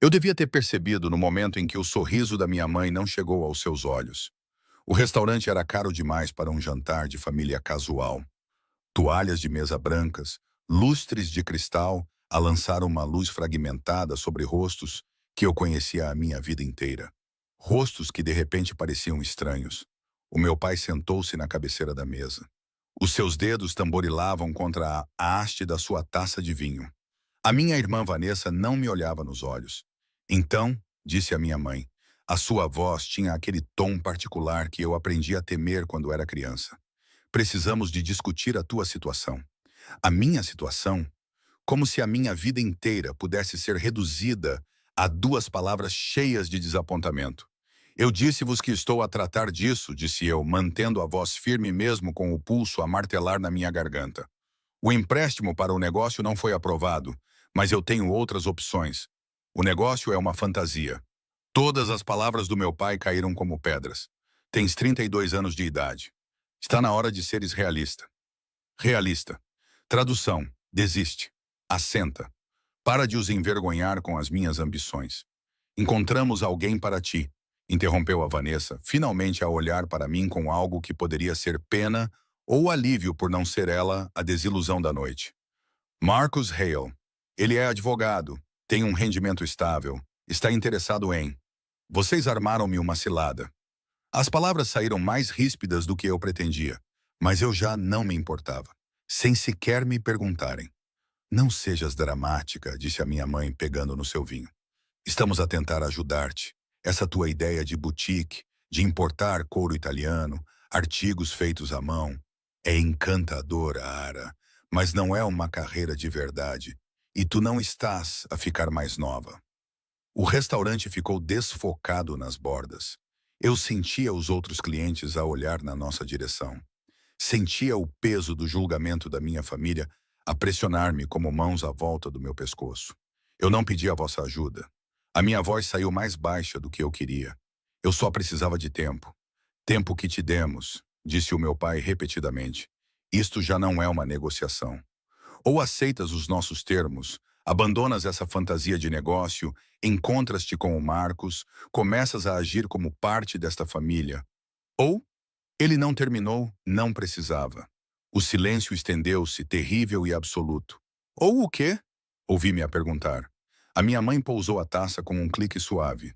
Eu devia ter percebido no momento em que o sorriso da minha mãe não chegou aos seus olhos. O restaurante era caro demais para um jantar de família casual. Toalhas de mesa brancas, lustres de cristal, a lançar uma luz fragmentada sobre rostos que eu conhecia a minha vida inteira. Rostos que de repente pareciam estranhos. O meu pai sentou-se na cabeceira da mesa. Os seus dedos tamborilavam contra a haste da sua taça de vinho. A minha irmã Vanessa não me olhava nos olhos. Então, disse a minha mãe, a sua voz tinha aquele tom particular que eu aprendi a temer quando era criança. Precisamos de discutir a tua situação. A minha situação? Como se a minha vida inteira pudesse ser reduzida a duas palavras cheias de desapontamento. Eu disse-vos que estou a tratar disso, disse eu, mantendo a voz firme mesmo com o pulso a martelar na minha garganta. O empréstimo para o negócio não foi aprovado, mas eu tenho outras opções. O negócio é uma fantasia. Todas as palavras do meu pai caíram como pedras. Tens 32 anos de idade. Está na hora de seres realista. Realista. Tradução. Desiste. Assenta. Para de os envergonhar com as minhas ambições. Encontramos alguém para ti, interrompeu a Vanessa, finalmente a olhar para mim com algo que poderia ser pena ou alívio por não ser ela a desilusão da noite. Marcus Hale. Ele é advogado, tem um rendimento estável, está interessado em... Vocês armaram-me uma cilada. As palavras saíram mais ríspidas do que eu pretendia, mas eu já não me importava, sem sequer me perguntarem. Não sejas dramática, disse a minha mãe pegando no seu vinho. Estamos a tentar ajudar-te. Essa tua ideia de boutique, de importar couro italiano, artigos feitos à mão, é encantadora, Ara, mas não é uma carreira de verdade. E tu não estás a ficar mais nova. O restaurante ficou desfocado nas bordas. Eu sentia os outros clientes a olhar na nossa direção. Sentia o peso do julgamento da minha família a pressionar-me como mãos à volta do meu pescoço. Eu não pedi a vossa ajuda. A minha voz saiu mais baixa do que eu queria. Eu só precisava de tempo. Tempo que te demos, disse o meu pai repetidamente. Isto já não é uma negociação. Ou aceitas os nossos termos, abandonas essa fantasia de negócio, encontras-te com o Marcos, começas a agir como parte desta família. Ou, ele não terminou, não precisava. O silêncio estendeu-se, terrível e absoluto. Ou o quê? Ouvi-me a perguntar. A minha mãe pousou a taça com um clique suave.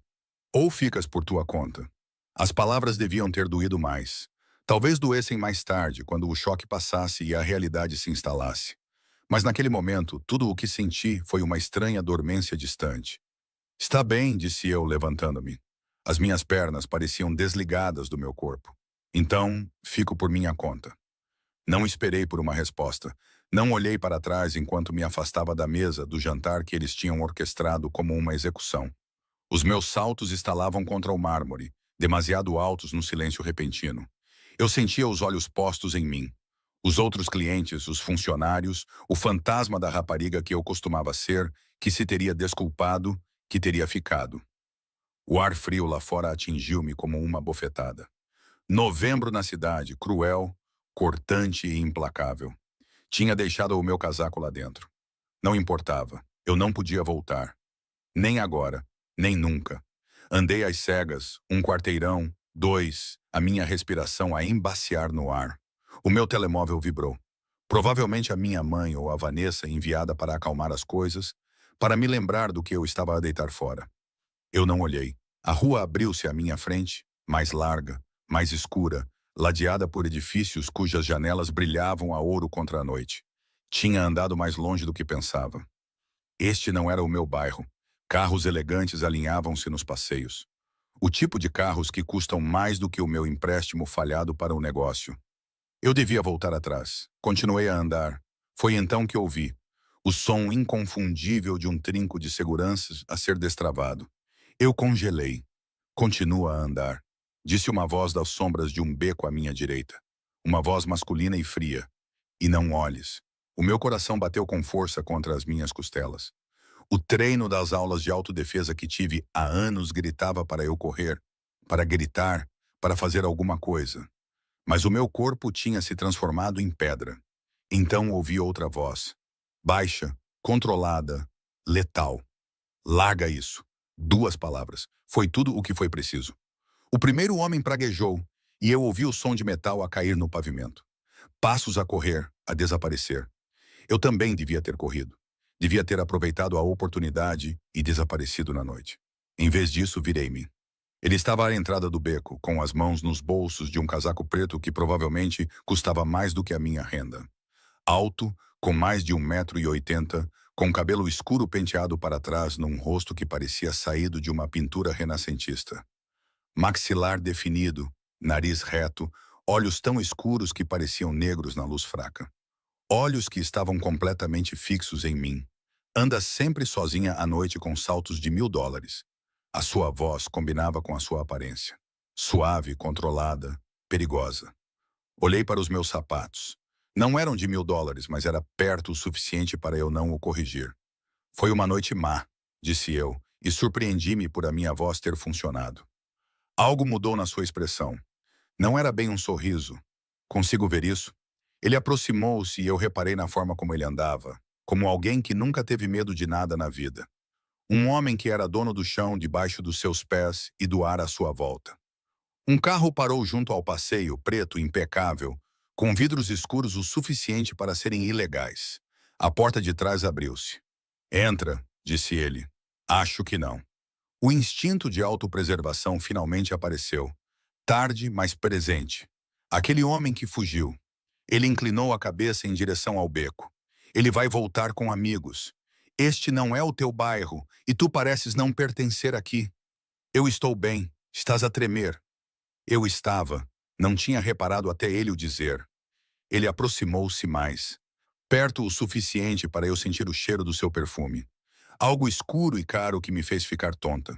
Ou ficas por tua conta. As palavras deviam ter doído mais. Talvez doessem mais tarde, quando o choque passasse e a realidade se instalasse. Mas naquele momento, tudo o que senti foi uma estranha dormência distante. Está bem, disse eu, levantando-me. As minhas pernas pareciam desligadas do meu corpo. Então, fico por minha conta. Não esperei por uma resposta. Não olhei para trás enquanto me afastava da mesa do jantar que eles tinham orquestrado como uma execução. Os meus saltos estalavam contra o mármore, demasiado altos no silêncio repentino. Eu sentia os olhos postos em mim. Os outros clientes, os funcionários, o fantasma da rapariga que eu costumava ser, que se teria desculpado, que teria ficado. O ar frio lá fora atingiu-me como uma bofetada. Novembro na cidade, cruel, cortante e implacável. Tinha deixado o meu casaco lá dentro. Não importava, eu não podia voltar. Nem agora, nem nunca. Andei às cegas, um quarteirão, dois, a minha respiração a embaciar no ar. O meu telemóvel vibrou. Provavelmente a minha mãe ou a Vanessa enviada para acalmar as coisas, para me lembrar do que eu estava a deitar fora. Eu não olhei. A rua abriu-se à minha frente, mais larga, mais escura, ladeada por edifícios cujas janelas brilhavam a ouro contra a noite. Tinha andado mais longe do que pensava. Este não era o meu bairro. Carros elegantes alinhavam-se nos passeios. O tipo de carros que custam mais do que o meu empréstimo falhado para o negócio. Eu devia voltar atrás. Continuei a andar. Foi então que ouvi o som inconfundível de um trinco de seguranças a ser destravado. Eu congelei. Continua a andar, disse uma voz das sombras de um beco à minha direita. Uma voz masculina e fria. E não olhes. O meu coração bateu com força contra as minhas costelas. O treino das aulas de autodefesa que tive há anos gritava para eu correr, para gritar, para fazer alguma coisa. Mas o meu corpo tinha se transformado em pedra. Então ouvi outra voz. Baixa, controlada, letal. Larga isso. 2 palavras. Foi tudo o que foi preciso. O primeiro homem praguejou, e eu ouvi o som de metal a cair no pavimento. Passos a correr, a desaparecer. Eu também devia ter corrido. Devia ter aproveitado a oportunidade e desaparecido na noite. Em vez disso, virei-me. Ele estava à entrada do beco, com as mãos nos bolsos de um casaco preto que provavelmente custava mais do que a minha renda. Alto, com mais de 1,80 m, com cabelo escuro penteado para trás num rosto que parecia saído de uma pintura renascentista. Maxilar definido, nariz reto, olhos tão escuros que pareciam negros na luz fraca. Olhos que estavam completamente fixos em mim. Anda sempre sozinha à noite com saltos de $1000. A sua voz combinava com a sua aparência. Suave, controlada, perigosa. Olhei para os meus sapatos. Não eram de $1000, mas era perto o suficiente para eu não o corrigir. Foi uma noite má, disse eu, e surpreendi-me por a minha voz ter funcionado. Algo mudou na sua expressão. Não era bem um sorriso. Consigo ver isso? Ele aproximou-se e eu reparei na forma como ele andava, como alguém que nunca teve medo de nada na vida. Um homem que era dono do chão debaixo dos seus pés e do ar à sua volta. Um carro parou junto ao passeio, preto, impecável, com vidros escuros o suficiente para serem ilegais. A porta de trás abriu-se. Entra, disse ele. Acho que não. O instinto de autopreservação finalmente apareceu. Tarde, mas presente. Aquele homem que fugiu. Ele inclinou a cabeça em direção ao beco. Ele vai voltar com amigos. Este não é o teu bairro, e tu pareces não pertencer aqui. Eu estou bem, estás a tremer. Eu estava. Não tinha reparado até ele o dizer. Ele aproximou-se mais. Perto o suficiente para eu sentir o cheiro do seu perfume. Algo escuro e caro que me fez ficar tonta.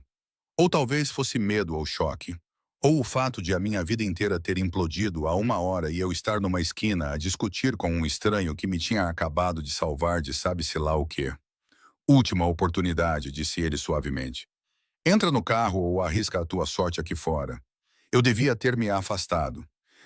Ou talvez fosse medo ou choque. Ou o fato de a minha vida inteira ter implodido a 1 hora e eu estar numa esquina a discutir com um estranho que me tinha acabado de salvar de sabe-se lá o quê. Última oportunidade, disse ele suavemente. Entra no carro ou arrisca a tua sorte aqui fora. Eu devia ter me afastado.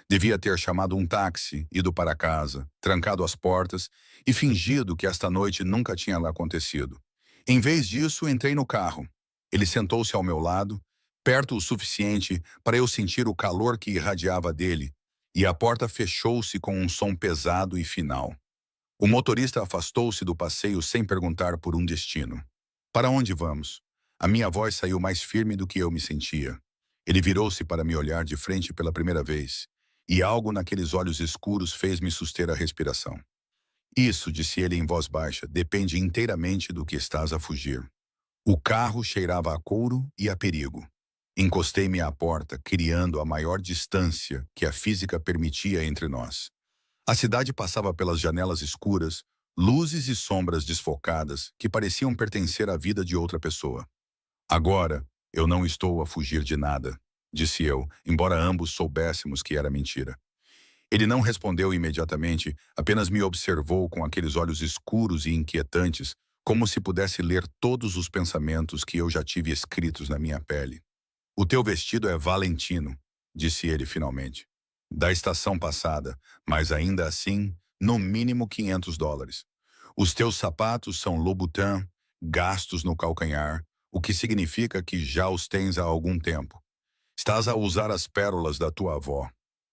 Devia ter chamado um táxi, ido para casa, trancado as portas e fingido que esta noite nunca tinha lá acontecido. Em vez disso, entrei no carro. Ele sentou-se ao meu lado, perto o suficiente para eu sentir o calor que irradiava dele, e a porta fechou-se com um som pesado e final. O motorista afastou-se do passeio sem perguntar por um destino. Para onde vamos? A minha voz saiu mais firme do que eu me sentia. Ele virou-se para me olhar de frente pela primeira vez, e algo naqueles olhos escuros fez-me suster a respiração. Isso, disse ele em voz baixa, depende inteiramente do que estás a fugir. O carro cheirava a couro e a perigo. Encostei-me à porta, criando a maior distância que a física permitia entre nós. A cidade passava pelas janelas escuras, luzes e sombras desfocadas que pareciam pertencer à vida de outra pessoa. Agora, eu não estou a fugir de nada, disse eu, embora ambos soubéssemos que era mentira. Ele não respondeu imediatamente, apenas me observou com aqueles olhos escuros e inquietantes, como se pudesse ler todos os pensamentos que eu já tive escritos na minha pele. O teu vestido é Valentino, disse ele finalmente. Da estação passada, mas ainda assim, no mínimo $500. Os teus sapatos são Louboutin, gastos no calcanhar, o que significa que já os tens há algum tempo. Estás a usar as pérolas da tua avó.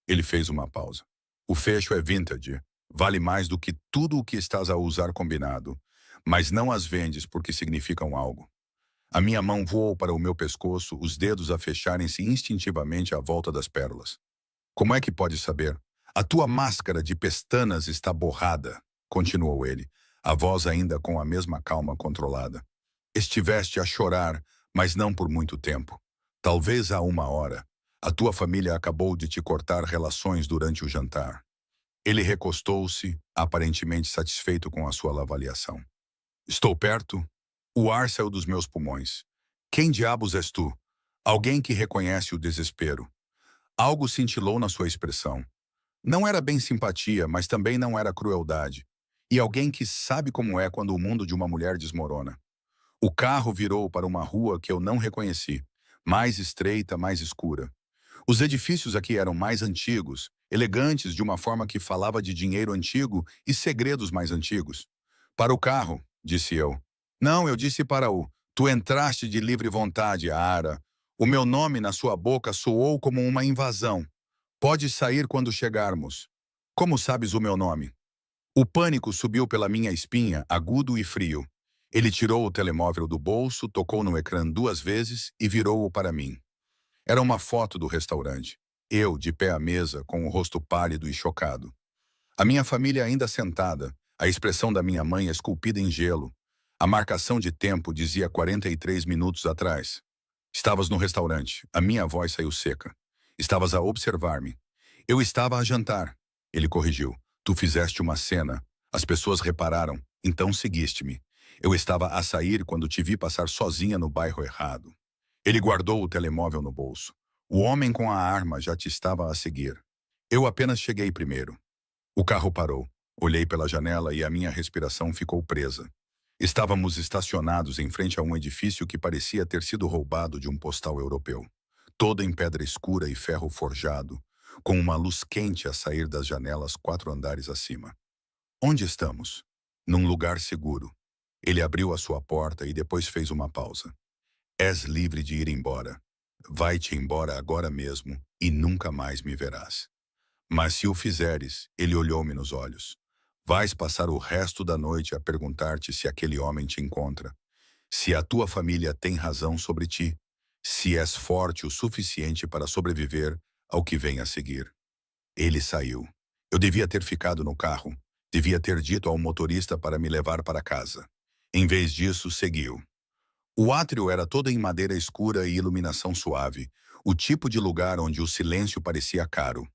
Ele fez uma pausa. O fecho é vintage, vale mais do que tudo o que estás a usar combinado, mas não as vendes porque significam algo. A minha mão voou para o meu pescoço, os dedos a fecharem-se instintivamente à volta das pérolas. Como é que podes saber? A tua máscara de pestanas está borrada, continuou ele, a voz ainda com a mesma calma controlada. Estiveste a chorar, mas não por muito tempo. Talvez há 1 hora. A tua família acabou de te cortar relações durante o jantar. Ele recostou-se, aparentemente satisfeito com a sua avaliação. Estou perto? O ar saiu dos meus pulmões. Quem diabos és tu? Alguém que reconhece o desespero. Algo cintilou na sua expressão. Não era bem simpatia, mas também não era crueldade. E alguém que sabe como é quando o mundo de uma mulher desmorona. O carro virou para uma rua que eu não reconheci, mais estreita, mais escura. Os edifícios aqui eram mais antigos, elegantes de uma forma que falava de dinheiro antigo e segredos mais antigos. Para o carro, disse eu. Não, eu disse para o... Tu entraste de livre vontade, Ara. O meu nome na sua boca soou como uma invasão. Pode sair quando chegarmos. Como sabes o meu nome? O pânico subiu pela minha espinha, agudo e frio. Ele tirou o telemóvel do bolso, tocou no ecrã 2 vezes e virou-o para mim. Era uma foto do restaurante. Eu, de pé à mesa, com o rosto pálido e chocado. A minha família ainda sentada, a expressão da minha mãe esculpida em gelo. A marcação de tempo dizia 43 minutos atrás. Estavas no restaurante. A minha voz saiu seca. Estavas a observar-me. Eu estava a jantar. Ele corrigiu. Tu fizeste uma cena. As pessoas repararam. Então seguiste-me. Eu estava a sair quando te vi passar sozinha no bairro errado. Ele guardou o telemóvel no bolso. O homem com a arma já te estava a seguir. Eu apenas cheguei primeiro. O carro parou. Olhei pela janela e a minha respiração ficou presa. Estávamos estacionados em frente a um edifício que parecia ter sido roubado de um postal europeu. Todo em pedra escura e ferro forjado, com uma luz quente a sair das janelas 4 andares acima. Onde estamos? Num lugar seguro. Ele abriu a sua porta e depois fez uma pausa. És livre de ir embora. Vai-te embora agora mesmo e nunca mais me verás. Mas se o fizeres, ele olhou-me nos olhos. Vais passar o resto da noite a perguntar-te se aquele homem te encontra, se a tua família tem razão sobre ti, se és forte o suficiente para sobreviver ao que vem a seguir. Ele saiu. Eu devia ter ficado no carro, devia ter dito ao motorista para me levar para casa. Em vez disso, seguiu. O átrio era todo em madeira escura e iluminação suave, o tipo de lugar onde o silêncio parecia caro.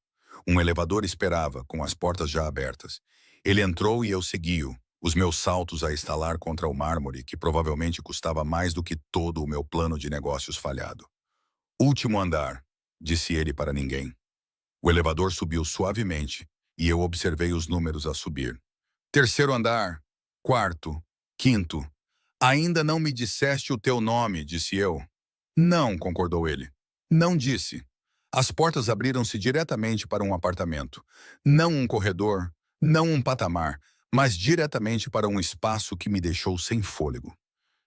Um elevador esperava, com as portas já abertas. Ele entrou e eu segui-o, os meus saltos a estalar contra o mármore, que provavelmente custava mais do que todo o meu plano de negócios falhado. Último andar, disse ele para ninguém. O elevador subiu suavemente e eu observei os números a subir. Terceiro andar, quarto, quinto. Ainda não me disseste o teu nome, disse eu. Não, concordou ele. Não disse. As portas abriram-se diretamente para um apartamento. Não um corredor, não um patamar, mas diretamente para um espaço que me deixou sem fôlego.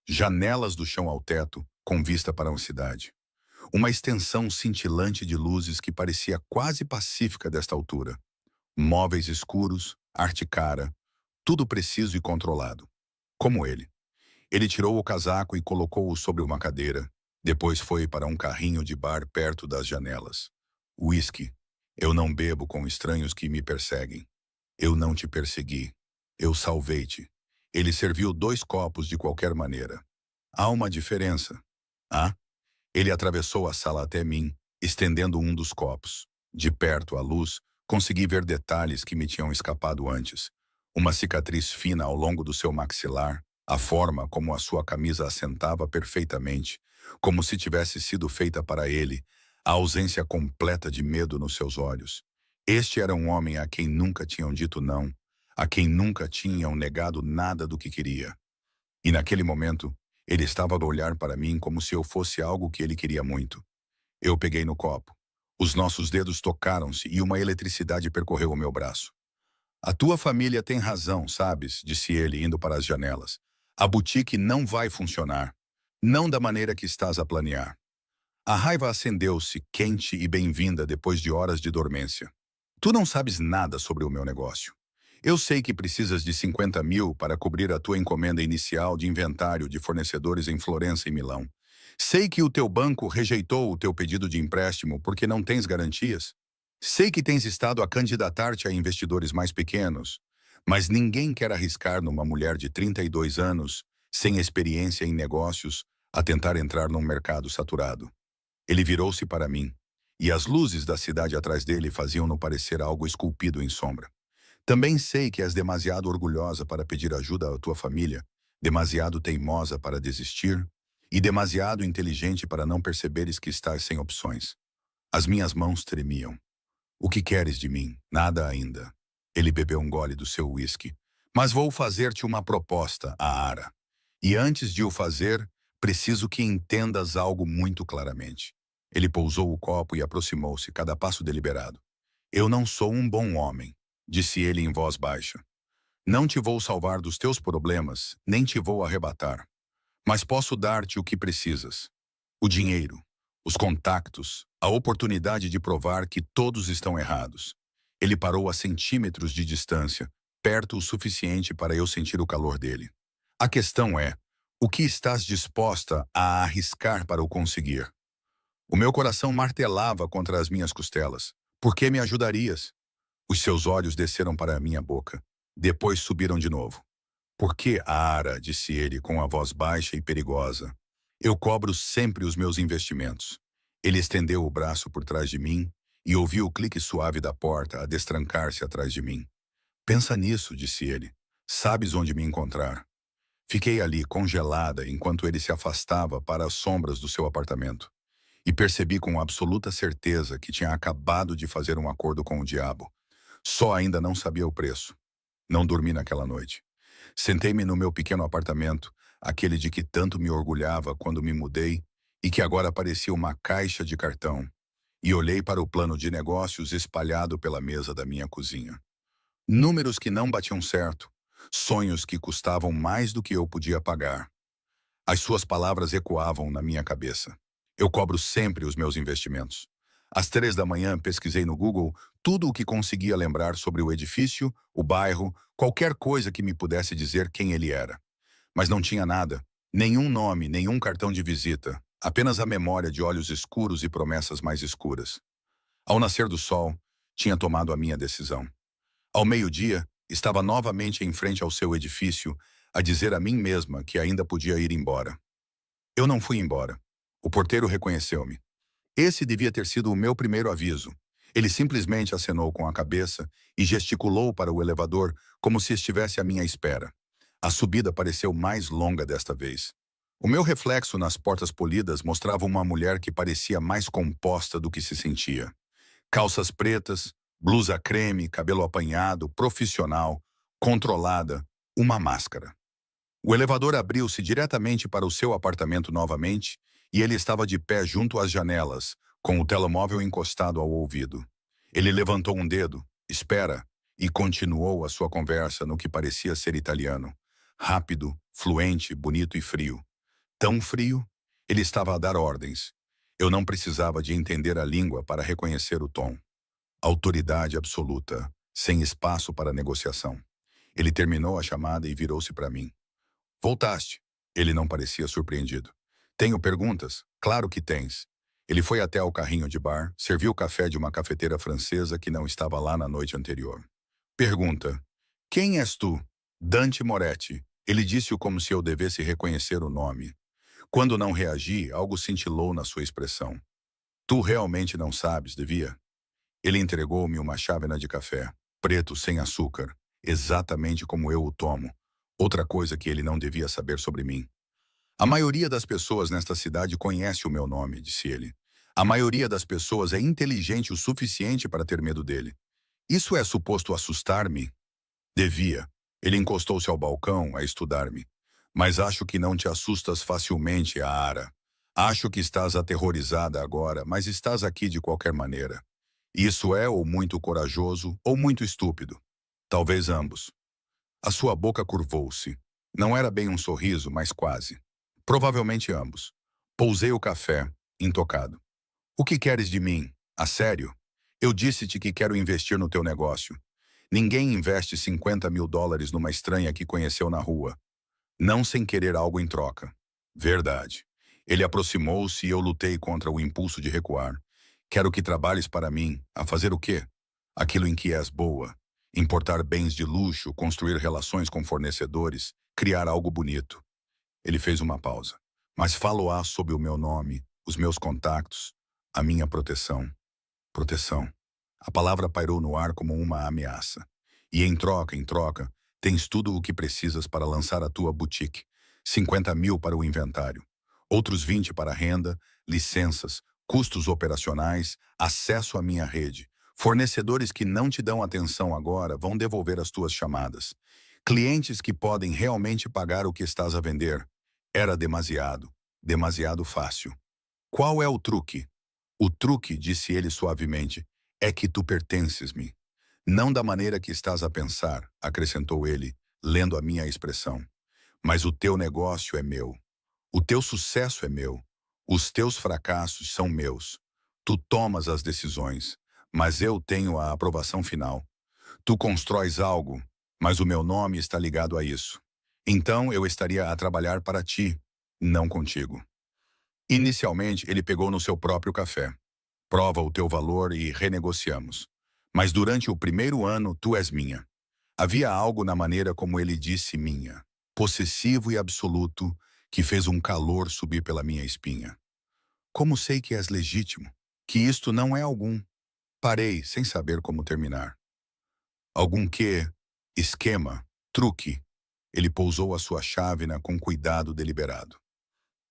Janelas do chão ao teto, com vista para uma cidade. Uma extensão cintilante de luzes que parecia quase pacífica desta altura. Móveis escuros, arte cara, tudo preciso e controlado. Como ele. Ele tirou o casaco e colocou-o sobre uma cadeira. Depois foi para um carrinho de bar perto das janelas. Whisky. Eu não bebo com estranhos que me perseguem. Eu não te persegui. Eu salvei-te. Ele serviu 2 copos de qualquer maneira. Há uma diferença. Ah? Ele atravessou a sala até mim, estendendo um dos copos. De perto, à luz, consegui ver detalhes que me tinham escapado antes. Uma cicatriz fina ao longo do seu maxilar, a forma como a sua camisa assentava perfeitamente, como se tivesse sido feita para ele, a ausência completa de medo nos seus olhos. Este era um homem a quem nunca tinham dito não, a quem nunca tinham negado nada do que queria. E naquele momento, ele estava a olhar para mim como se eu fosse algo que ele queria muito. Eu peguei no copo. Os nossos dedos tocaram-se e uma eletricidade percorreu o meu braço. A tua família tem razão, sabes, disse ele, indo para as janelas. A boutique não vai funcionar. Não da maneira que estás a planear. A raiva acendeu-se, quente e bem-vinda depois de horas de dormência. Tu não sabes nada sobre o meu negócio. Eu sei que precisas de 50 mil para cobrir a tua encomenda inicial de inventário de fornecedores em Florença e Milão. Sei que o teu banco rejeitou o teu pedido de empréstimo porque não tens garantias. Sei que tens estado a candidatar-te a investidores mais pequenos, mas ninguém quer arriscar numa mulher de 32 anos, sem experiência em negócios, a tentar entrar num mercado saturado. Ele virou-se para mim, e as luzes da cidade atrás dele faziam-no parecer algo esculpido em sombra. Também sei que és demasiado orgulhosa para pedir ajuda à tua família, demasiado teimosa para desistir e demasiado inteligente para não perceberes que estás sem opções. As minhas mãos tremiam. O que queres de mim? Nada ainda. Ele bebeu um gole do seu uísque. Mas vou fazer-te uma proposta, Ara. E antes de o fazer, preciso que entendas algo muito claramente. Ele pousou o copo e aproximou-se, cada passo deliberado. Eu não sou um bom homem, disse ele em voz baixa. Não te vou salvar dos teus problemas, nem te vou arrebatar. mas posso dar-te o que precisas. O dinheiro, os contactos, a oportunidade de provar que todos estão errados. Ele parou a centímetros de distância, perto o suficiente para eu sentir o calor dele. A questão é, o que estás disposta a arriscar para o conseguir? O meu coração martelava contra as minhas costelas. Por que me ajudarias? Os seus olhos desceram para a minha boca. Depois subiram de novo. Por que, Ara, disse ele com a voz baixa e perigosa, eu cobro sempre os meus investimentos. Ele estendeu o braço por trás de mim e ouvi o clique suave da porta a destrancar-se atrás de mim. Pensa nisso, disse ele. Sabes onde me encontrar. Fiquei ali, congelada, enquanto ele se afastava para as sombras do seu apartamento. E percebi com absoluta certeza que tinha acabado de fazer um acordo com o diabo. Só ainda não sabia o preço. Não dormi naquela noite. Sentei-me no meu pequeno apartamento, aquele de que tanto me orgulhava quando me mudei e que agora parecia uma caixa de cartão, e olhei para o plano de negócios espalhado pela mesa da minha cozinha. Números que não batiam certo, sonhos que custavam mais do que eu podia pagar. As suas palavras ecoavam na minha cabeça. Eu cobro sempre os meus investimentos. Às 3 da manhã, pesquisei no Google tudo o que conseguia lembrar sobre o edifício, o bairro, qualquer coisa que me pudesse dizer quem ele era. Mas não tinha nada, nenhum nome, nenhum cartão de visita, apenas a memória de olhos escuros e promessas mais escuras. Ao nascer do sol, tinha tomado a minha decisão. Ao meio-dia, estava novamente em frente ao seu edifício, a dizer a mim mesma que ainda podia ir embora. Eu não fui embora. O porteiro reconheceu-me. Esse devia ter sido o meu primeiro aviso. Ele simplesmente acenou com a cabeça e gesticulou para o elevador como se estivesse à minha espera. A subida pareceu mais longa desta vez. O meu reflexo nas portas polidas mostrava uma mulher que parecia mais composta do que se sentia. Calças pretas, blusa creme, cabelo apanhado, profissional, controlada, uma máscara. O elevador abriu-se diretamente para o seu apartamento novamente e ele estava de pé junto às janelas, com o telemóvel encostado ao ouvido. Ele levantou um dedo, espera, e continuou a sua conversa no que parecia ser italiano. Rápido, fluente, bonito e frio. Tão frio, ele estava a dar ordens. Eu não precisava de entender a língua para reconhecer o tom. Autoridade absoluta, sem espaço para negociação. Ele terminou a chamada e virou-se para mim. Voltaste. Ele não parecia surpreendido. Tenho perguntas? Claro que tens. Ele foi até ao carrinho de bar, serviu café de uma cafeteira francesa que não estava lá na noite anterior. Pergunta. Quem és tu? Dante Moretti. Ele disse-o como se eu devesse reconhecer o nome. Quando não reagi, algo cintilou na sua expressão. Tu realmente não sabes, devia? Ele entregou-me uma chávena de café, preto, sem açúcar, exatamente como eu o tomo. Outra coisa que ele não devia saber sobre mim. A maioria das pessoas nesta cidade conhece o meu nome, disse ele. A maioria das pessoas é inteligente o suficiente para ter medo dele. Isso é suposto assustar-me? Devia. Ele encostou-se ao balcão a estudar-me. Mas acho que não te assustas facilmente, Ara. Acho que estás aterrorizada agora, mas estás aqui de qualquer maneira. Isso é ou muito corajoso ou muito estúpido. Talvez ambos. A sua boca curvou-se. Não era bem um sorriso, mas quase. Provavelmente ambos. Pousei o café, intocado. O que queres de mim? A sério? Eu disse-te que quero investir no teu negócio. Ninguém investe $50.000 numa estranha que conheceu na rua. Não sem querer algo em troca. Verdade. Ele aproximou-se e eu lutei contra o impulso de recuar. Quero que trabalhes para mim. A fazer o quê? Aquilo em que és boa. Importar bens de luxo, construir relações com fornecedores, criar algo bonito. Ele fez uma pausa. Mas falo-á sob o meu nome, os meus contactos, a minha proteção. Proteção. A palavra pairou no ar como uma ameaça. E em troca, tens tudo o que precisas para lançar a tua boutique. 50.000 para o inventário. Outros 20 para renda, licenças, custos operacionais, acesso à minha rede. Fornecedores que não te dão atenção agora vão devolver as tuas chamadas. Clientes que podem realmente pagar o que estás a vender. Era demasiado, demasiado fácil. Qual é o truque? O truque, disse ele suavemente, é que tu pertences-me. Não da maneira que estás a pensar, acrescentou ele, lendo a minha expressão. Mas o teu negócio é meu. O teu sucesso é meu. Os teus fracassos são meus. Tu tomas as decisões, mas eu tenho a aprovação final. Tu constróis algo, mas o meu nome está ligado a isso. Então eu estaria a trabalhar para ti, não contigo. Inicialmente, ele pegou no seu próprio café. Prova o teu valor e renegociamos. Mas durante o primeiro ano, tu és minha. Havia algo na maneira como ele disse minha, possessivo e absoluto, que fez um calor subir pela minha espinha. Como sei que és legítimo? Que isto não é algum. Parei, sem saber como terminar. Algum quê? Esquema? Truque? Ele pousou a sua chávena com cuidado deliberado.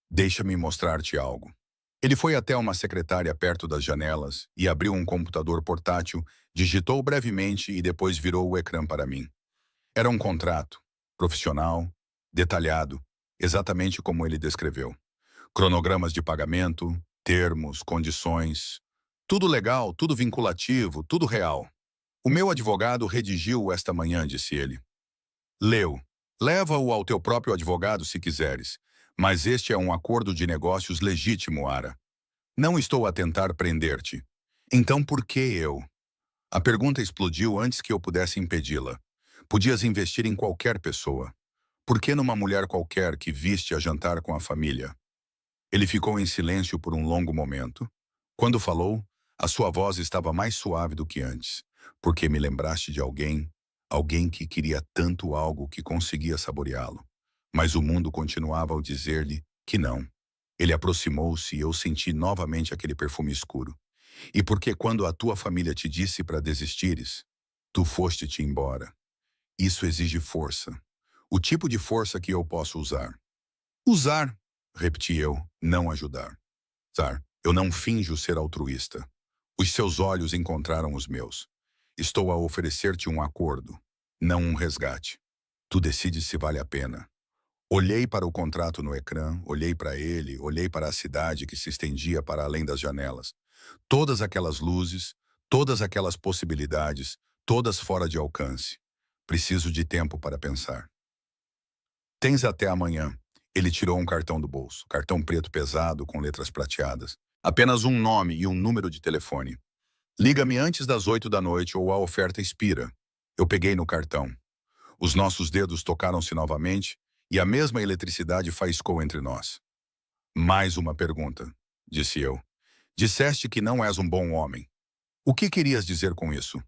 Deixa-me mostrar-te algo. Ele foi até uma secretária perto das janelas e abriu um computador portátil, digitou brevemente e depois virou o ecrã para mim. Era um contrato, profissional, detalhado, exatamente como ele descreveu. Cronogramas de pagamento, termos, condições. Tudo legal, tudo vinculativo, tudo real. O meu advogado redigiu esta manhã, disse ele. Leu. Leva-o ao teu próprio advogado se quiseres, mas este é um acordo de negócios legítimo, Ara. Não estou a tentar prender-te. Então por que eu? A pergunta explodiu antes que eu pudesse impedi-la. Podias investir em qualquer pessoa. Por que numa mulher qualquer que viste a jantar com a família? Ele ficou em silêncio por um longo momento. Quando falou, a sua voz estava mais suave do que antes, porque me lembraste de alguém, alguém que queria tanto algo que conseguia saboreá-lo. Mas o mundo continuava a dizer-lhe que não. Ele aproximou-se e eu senti novamente aquele perfume escuro. E porque quando a tua família te disse para desistires, tu foste-te embora. Isso exige força. O tipo de força que eu posso usar. Usar, repeti eu, não ajudar. Usar. Eu não finjo ser altruísta. Os seus olhos encontraram os meus. Estou a oferecer-te um acordo, não um resgate. Tu decides se vale a pena. Olhei para o contrato no ecrã, olhei para ele, olhei para a cidade que se estendia para além das janelas. Todas aquelas luzes, todas aquelas possibilidades, todas fora de alcance. Preciso de tempo para pensar. Tens até amanhã. Ele tirou um cartão do bolso, cartão preto pesado com letras prateadas. Apenas um nome e um número de telefone. Liga-me antes das 8 da noite ou a oferta expira. Eu peguei no cartão. Os nossos dedos tocaram-se novamente e a mesma eletricidade faiscou entre nós. Mais uma pergunta, disse eu. Disseste que não és um bom homem. O que querias dizer com isso?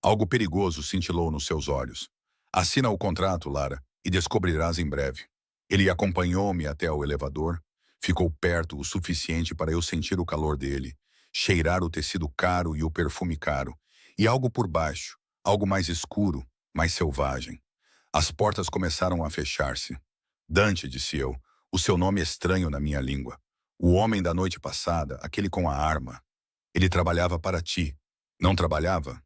Algo perigoso cintilou nos seus olhos. Assina o contrato, Lara, e descobrirás em breve. Ele acompanhou-me até o elevador, ficou perto o suficiente para eu sentir o calor dele, cheirar o tecido caro e o perfume caro, e algo por baixo, algo mais escuro, mais selvagem. As portas começaram a fechar-se. Dante, disse eu, o seu nome é estranho na minha língua. O homem da noite passada, aquele com a arma. Ele trabalhava para ti. Não trabalhava?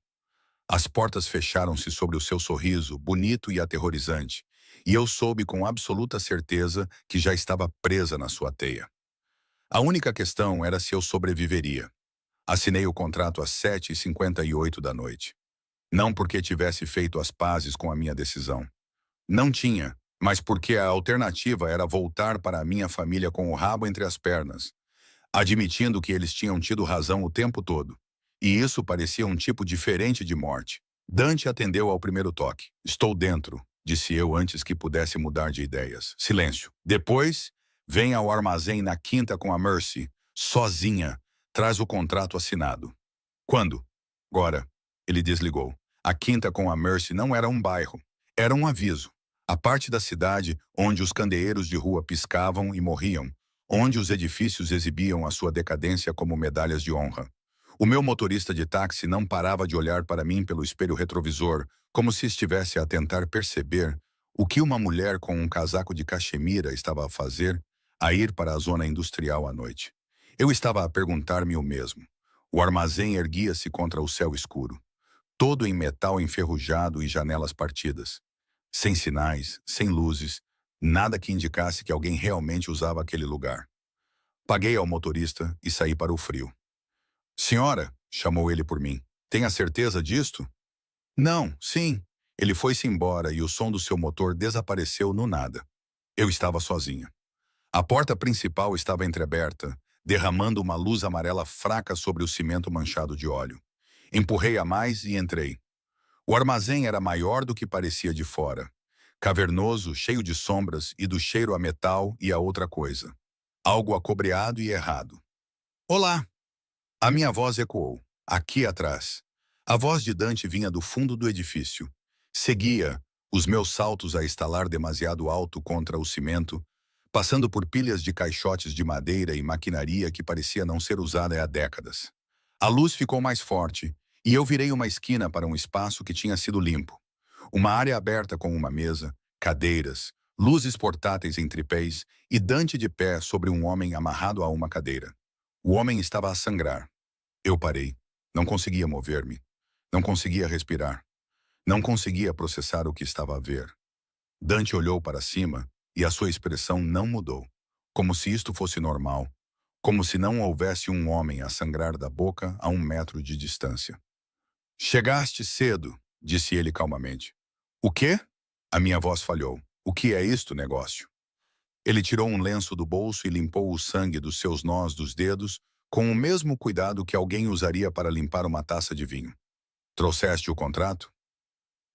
As portas fecharam-se sobre o seu sorriso, bonito e aterrorizante, e eu soube com absoluta certeza que já estava presa na sua teia. A única questão era se eu sobreviveria. Assinei o contrato às 7h58 da noite. Não porque tivesse feito as pazes com a minha decisão. Não tinha, mas porque a alternativa era voltar para a minha família com o rabo entre as pernas, admitindo que eles tinham tido razão o tempo todo. E isso parecia um tipo diferente de morte. Dante atendeu ao primeiro toque. Estou dentro, disse eu antes que pudesse mudar de ideias. Silêncio. Depois, vem ao armazém na quinta com a Mercy, sozinha. Traz o contrato assinado. Quando? Agora. Ele desligou. A quinta com a Mercy não era um bairro. Era um aviso. A parte da cidade onde os candeeiros de rua piscavam e morriam, onde os edifícios exibiam a sua decadência como medalhas de honra. O meu motorista de táxi não parava de olhar para mim pelo espelho retrovisor, como se estivesse a tentar perceber o que uma mulher com um casaco de cachemira estava a fazer a ir para a zona industrial à noite. Eu estava a perguntar-me o mesmo. O armazém erguia-se contra o céu escuro, todo em metal enferrujado e janelas partidas. Sem sinais, sem luzes, nada que indicasse que alguém realmente usava aquele lugar. Paguei ao motorista e saí para o frio. Senhora, chamou ele por mim, tem a certeza disto? Não, sim. Ele foi-se embora e o som do seu motor desapareceu no nada. Eu estava sozinha. A porta principal estava entreaberta, derramando uma luz amarela fraca sobre o cimento manchado de óleo. Empurrei a mais e entrei. O armazém era maior do que parecia de fora. Cavernoso, cheio de sombras e do cheiro a metal e a outra coisa. Algo acobreado e errado. Olá! A minha voz ecoou, aqui atrás. A voz de Dante vinha do fundo do edifício. Seguia, os meus saltos a estalar demasiado alto contra o cimento, passando por pilhas de caixotes de madeira e maquinaria que parecia não ser usada há décadas. A luz ficou mais forte, e eu virei uma esquina para um espaço que tinha sido limpo. Uma área aberta com uma mesa, cadeiras, luzes portáteis em tripés e Dante de pé sobre um homem amarrado a uma cadeira. O homem estava a sangrar. Eu parei. Não conseguia mover-me. Não conseguia respirar. Não conseguia processar o que estava a ver. Dante olhou para cima e a sua expressão não mudou. Como se isto fosse normal. Como se não houvesse um homem a sangrar da boca a 1 metro de distância. Chegaste cedo, disse ele calmamente. O quê? A minha voz falhou. O que é isto, negócio? Ele tirou um lenço do bolso e limpou o sangue dos seus nós dos dedos com o mesmo cuidado que alguém usaria para limpar uma taça de vinho. Trouxeste o contrato?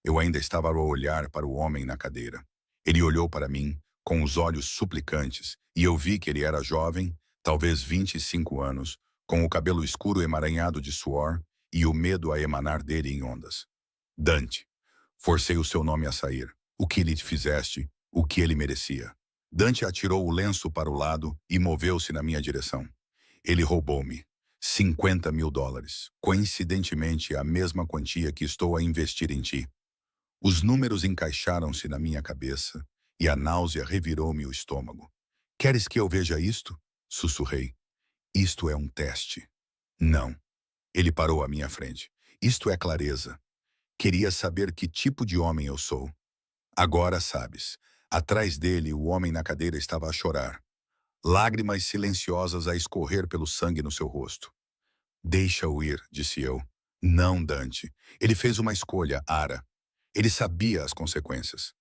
Eu ainda estava a olhar para o homem na cadeira. Ele olhou para mim, com os olhos suplicantes, e eu vi que ele era jovem, talvez 25 anos, com o cabelo escuro emaranhado de suor e o medo a emanar dele em ondas. Dante. Forcei o seu nome a sair. O que lhe fizeste, o que ele merecia. Dante atirou o lenço para o lado e moveu-se na minha direção. Ele roubou-me. $50.000. Coincidentemente, a mesma quantia que estou a investir em ti. Os números encaixaram-se na minha cabeça e a náusea revirou-me o estômago. Queres que eu veja isto? Sussurrei. Isto é um teste. Não. Ele parou à minha frente. Isto é clareza. Queria saber que tipo de homem eu sou. Agora sabes. Atrás dele, o homem na cadeira estava a chorar. Lágrimas silenciosas a escorrer pelo sangue no seu rosto. Deixa-o ir, disse eu. Não, Dante. Ele fez uma escolha, Ara. Ele sabia as consequências.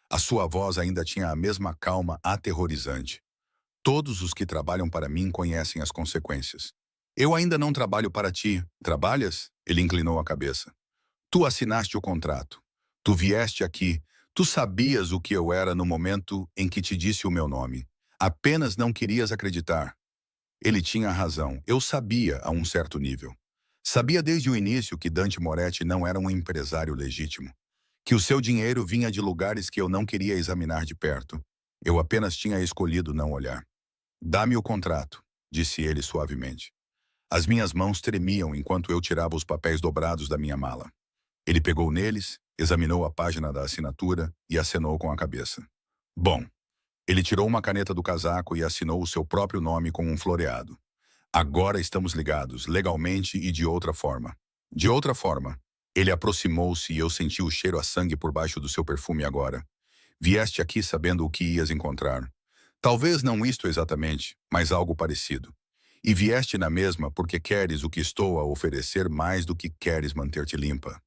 A sua voz ainda tinha a mesma calma aterrorizante. Todos os que trabalham para mim conhecem as consequências. Eu ainda não trabalho para ti. Trabalhas? Ele inclinou a cabeça. Tu assinaste o contrato. Tu vieste aqui. Tu sabias o que eu era no momento em que te disse o meu nome. Apenas não querias acreditar. Ele tinha razão. Eu sabia a um certo nível. Sabia desde o início que Dante Moretti não era um empresário legítimo. Que o seu dinheiro vinha de lugares que eu não queria examinar de perto. Eu apenas tinha escolhido não olhar. Dá-me o contrato, disse ele suavemente. As minhas mãos tremiam enquanto eu tirava os papéis dobrados da minha mala. Ele pegou neles, examinou a página da assinatura e acenou com a cabeça. Bom. Ele tirou uma caneta do casaco e assinou o seu próprio nome com um floreado. Agora estamos ligados, legalmente e de outra forma. De outra forma. Ele aproximou-se e eu senti o cheiro a sangue por baixo do seu perfume agora. Vieste aqui sabendo o que ias encontrar. Talvez não isto exatamente, mas algo parecido. E vieste na mesma porque queres o que estou a oferecer mais do que queres manter-te limpa.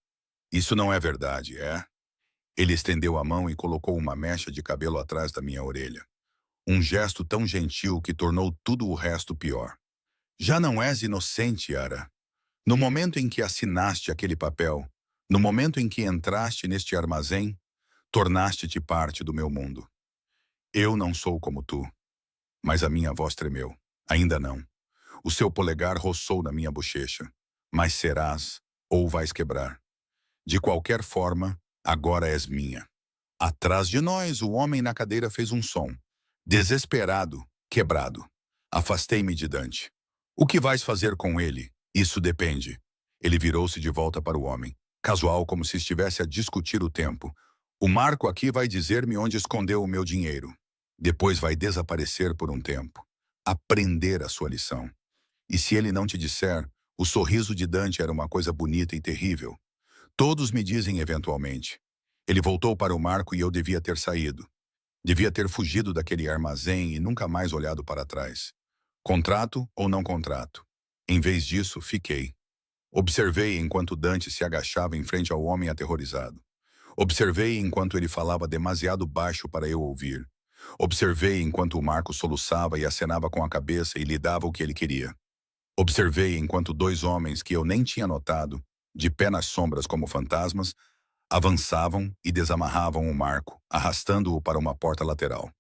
Isso não é verdade, é? Ele estendeu a mão e colocou uma mecha de cabelo atrás da minha orelha. Um gesto tão gentil que tornou tudo o resto pior. Já não és inocente, Ara. No momento em que assinaste aquele papel, no momento em que entraste neste armazém, tornaste-te parte do meu mundo. Eu não sou como tu. Mas a minha voz tremeu. Ainda não. O seu polegar roçou na minha bochecha. Mas serás, ou vais quebrar. De qualquer forma, agora és minha. Atrás de nós, o homem na cadeira fez um som. Desesperado, quebrado. Afastei-me de Dante. O que vais fazer com ele? Isso depende. Ele virou-se de volta para o homem, casual como se estivesse a discutir o tempo. O Marco aqui vai dizer-me onde escondeu o meu dinheiro. Depois vai desaparecer por um tempo. Aprender a sua lição. E se ele não te disser, o sorriso de Dante era uma coisa bonita e terrível. Todos me dizem eventualmente. Ele voltou para o Marco e eu devia ter saído. Devia ter fugido daquele armazém e nunca mais olhado para trás. Contrato ou não contrato? Em vez disso, fiquei. Observei enquanto Dante se agachava em frente ao homem aterrorizado. Observei enquanto ele falava demasiado baixo para eu ouvir. Observei enquanto o Marco soluçava e acenava com a cabeça e lhe dava o que ele queria. Observei enquanto dois homens que eu nem tinha notado, de pé nas sombras como fantasmas, avançavam e desamarravam o Marco, arrastando-o para uma porta lateral.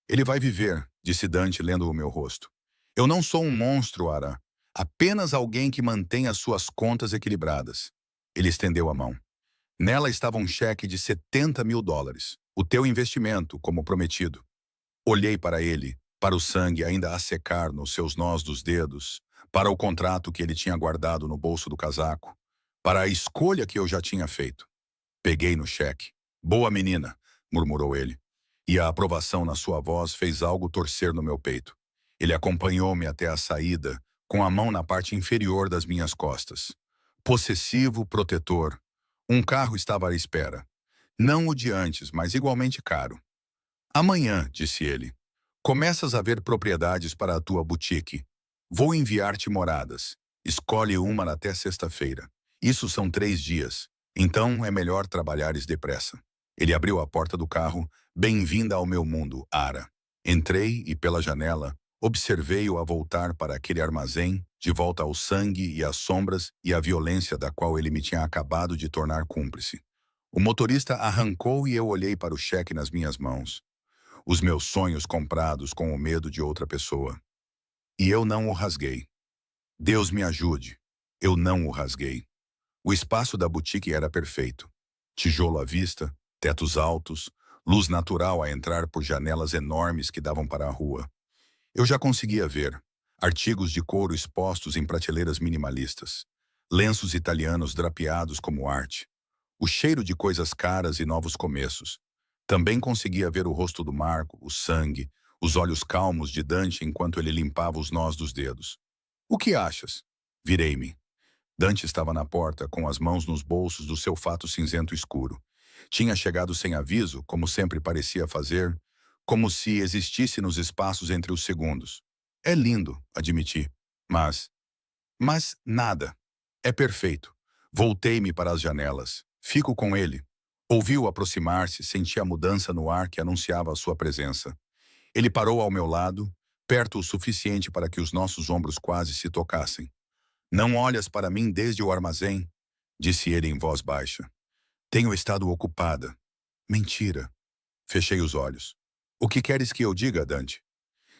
Ele vai viver, disse Dante lendo o meu rosto. Eu não sou um monstro, Ara. Apenas alguém que mantém as suas contas equilibradas. Ele estendeu a mão. Nela estava um cheque de US$ 70.000. O teu investimento, como prometido. Olhei para ele, para o sangue ainda a secar nos seus nós dos dedos, para o contrato que ele tinha guardado no bolso do casaco, para a escolha que eu já tinha feito. Peguei no cheque. Boa menina, murmurou ele. E a aprovação na sua voz fez algo torcer no meu peito. Ele acompanhou-me até a saída, com a mão na parte inferior das minhas costas. Possessivo, protetor. Um carro estava à espera. Não o de antes, mas igualmente caro. Amanhã, disse ele, começas a ver propriedades para a tua boutique. Vou enviar-te moradas. Escolhe uma até sexta-feira. Isso são 3 dias. Então é melhor trabalhares depressa. Ele abriu a porta do carro. Bem-vinda ao meu mundo, Ara. Entrei e, pela janela, observei-o a voltar para aquele armazém, de volta ao sangue e às sombras e à violência da qual ele me tinha acabado de tornar cúmplice. O motorista arrancou e eu olhei para o cheque nas minhas mãos. Os meus sonhos comprados com o medo de outra pessoa. E eu não o rasguei. Deus me ajude. Eu não o rasguei. O espaço da boutique era perfeito. Tijolo à vista, tetos altos, luz natural a entrar por janelas enormes que davam para a rua. Eu já conseguia ver artigos de couro expostos em prateleiras minimalistas, lenços italianos drapeados como arte, o cheiro de coisas caras e novos começos. Também conseguia ver o rosto do Marco, o sangue, os olhos calmos de Dante enquanto ele limpava os nós dos dedos. O que achas? Virei-me. Dante estava na porta, com as mãos nos bolsos do seu fato cinzento escuro. Tinha chegado sem aviso, como sempre parecia fazer, como se existisse nos espaços entre os segundos. É lindo, admiti. Mas nada. É perfeito. Voltei-me para as janelas. Fico com ele. Ouvi-o aproximar-se, senti a mudança no ar que anunciava a sua presença. Ele parou ao meu lado, perto o suficiente para que os nossos ombros quase se tocassem. Não olhas para mim desde o armazém? Disse ele em voz baixa. Tenho estado ocupada. Mentira. Fechei os olhos. O que queres que eu diga, Dante?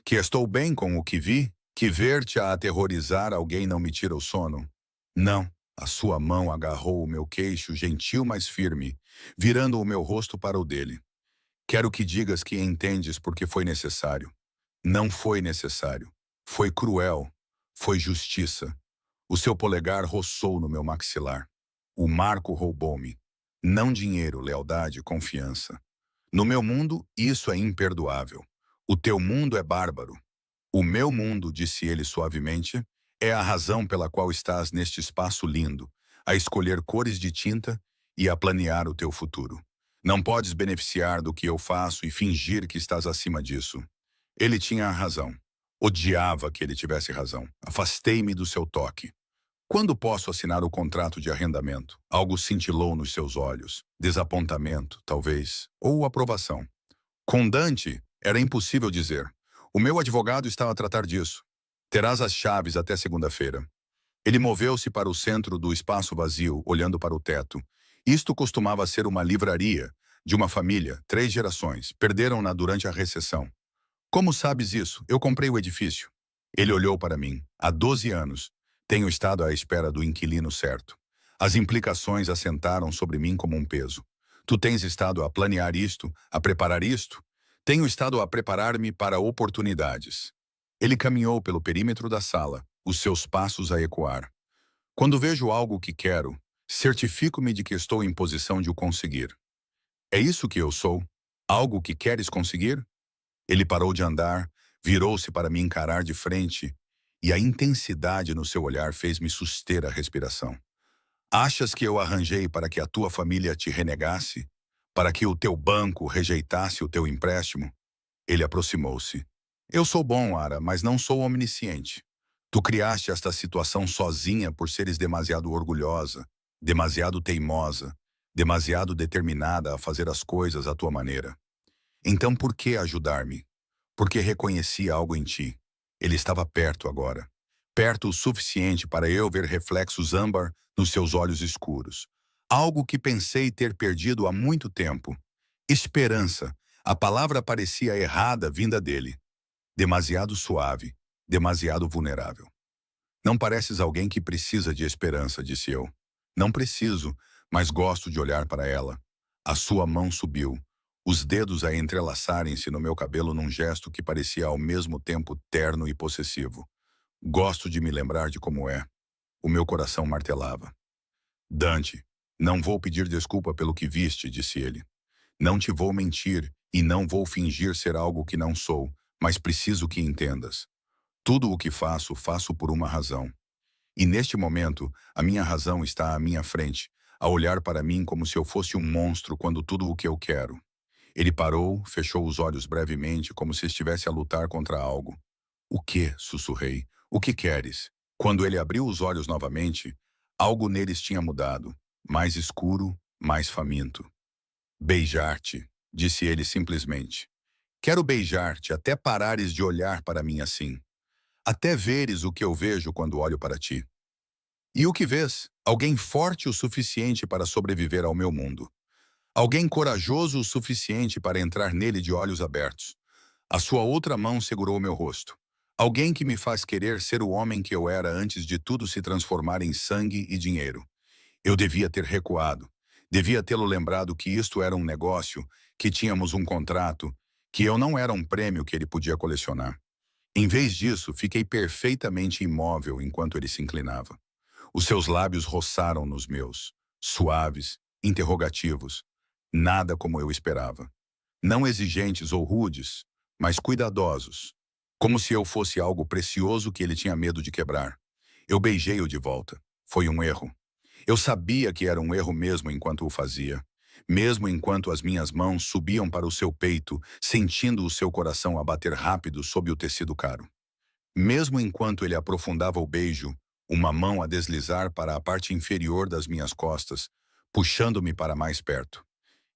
Que estou bem com o que vi? Que ver-te a aterrorizar alguém não me tira o sono? Não. A sua mão agarrou o meu queixo, gentil mas firme, virando o meu rosto para o dele. Quero que digas que entendes porque foi necessário. Não foi necessário. Foi cruel. Foi justiça. O seu polegar roçou no meu maxilar. O Marco roubou-me. Não dinheiro, lealdade, confiança. No meu mundo, isso é imperdoável. O teu mundo é bárbaro. O meu mundo, disse ele suavemente, é a razão pela qual estás neste espaço lindo, a escolher cores de tinta e a planear o teu futuro. Não podes beneficiar do que eu faço e fingir que estás acima disso. Ele tinha razão. Odiava que ele tivesse razão. Afastei-me do seu toque. Quando posso assinar o contrato de arrendamento? Algo cintilou nos seus olhos. Desapontamento, talvez, ou aprovação. Com Dante, era impossível dizer. O meu advogado estava a tratar disso. Terás as chaves até segunda-feira. Ele moveu-se para o centro do espaço vazio, olhando para o teto. Isto costumava ser uma livraria de uma família, 3 gerações. Perderam-na durante a recessão. Como sabes isso? Eu comprei o edifício. Ele olhou para mim. Há 12 anos. Tenho estado à espera do inquilino certo. As implicações assentaram sobre mim como um peso. Tu tens estado a planear isto, a preparar isto? Tenho estado a preparar-me para oportunidades. Ele caminhou pelo perímetro da sala, os seus passos a ecoar. Quando vejo algo que quero, certifico-me de que estou em posição de o conseguir. É isso que eu sou? Algo que queres conseguir? Ele parou de andar, virou-se para me encarar de frente, e a intensidade no seu olhar fez-me suster a respiração. Achas que eu arranjei para que a tua família te renegasse? Para que o teu banco rejeitasse o teu empréstimo? Ele aproximou-se. Eu sou bom, Ara, mas não sou onisciente. Tu criaste esta situação sozinha por seres demasiado orgulhosa, demasiado teimosa, demasiado determinada a fazer as coisas à tua maneira. Então por que ajudar-me? porque reconheci algo em ti. Ele estava perto agora. Perto o suficiente para eu ver reflexos âmbar nos seus olhos escuros. Algo que pensei ter perdido há muito tempo. Esperança. A palavra parecia errada vinda dele. Demasiado suave, demasiado vulnerável. Não pareces alguém que precisa de esperança, disse eu. Não preciso, mas gosto de olhar para ela. A sua mão subiu, os dedos a entrelaçarem-se no meu cabelo num gesto que parecia ao mesmo tempo terno e possessivo. Gosto de me lembrar de como é. O meu coração martelava. Dante, não vou pedir desculpa pelo que viste, disse ele. Não te vou mentir e não vou fingir ser algo que não sou, mas preciso que entendas. Tudo o que faço, faço por uma razão. E neste momento, a minha razão está à minha frente, a olhar para mim como se eu fosse um monstro quando tudo o que eu quero. Ele parou, fechou os olhos brevemente, como se estivesse a lutar contra algo. O que? Sussurrei. O que queres? Quando ele abriu os olhos novamente, algo neles tinha mudado. Mais escuro, mais faminto. Beijar-te, disse ele simplesmente. Quero beijar-te até parares de olhar para mim assim. Até veres o que eu vejo quando olho para ti. E o que vês? Alguém forte o suficiente para sobreviver ao meu mundo. Alguém corajoso o suficiente para entrar nele de olhos abertos. A sua outra mão segurou meu rosto. Alguém que me faz querer ser o homem que eu era antes de tudo se transformar em sangue e dinheiro. Eu devia ter recuado. Devia tê-lo lembrado que isto era um negócio, que tínhamos um contrato, que eu não era um prêmio que ele podia colecionar. Em vez disso, fiquei perfeitamente imóvel enquanto ele se inclinava. Os seus lábios roçaram nos meus, suaves, interrogativos, nada como eu esperava. Não exigentes ou rudes, mas cuidadosos, como se eu fosse algo precioso que ele tinha medo de quebrar. Eu beijei-o de volta. Foi um erro. Eu sabia que era um erro mesmo enquanto o fazia. Mesmo enquanto as minhas mãos subiam para o seu peito, sentindo o seu coração a bater rápido sob o tecido caro. Mesmo enquanto ele aprofundava o beijo, uma mão a deslizar para a parte inferior das minhas costas, puxando-me para mais perto.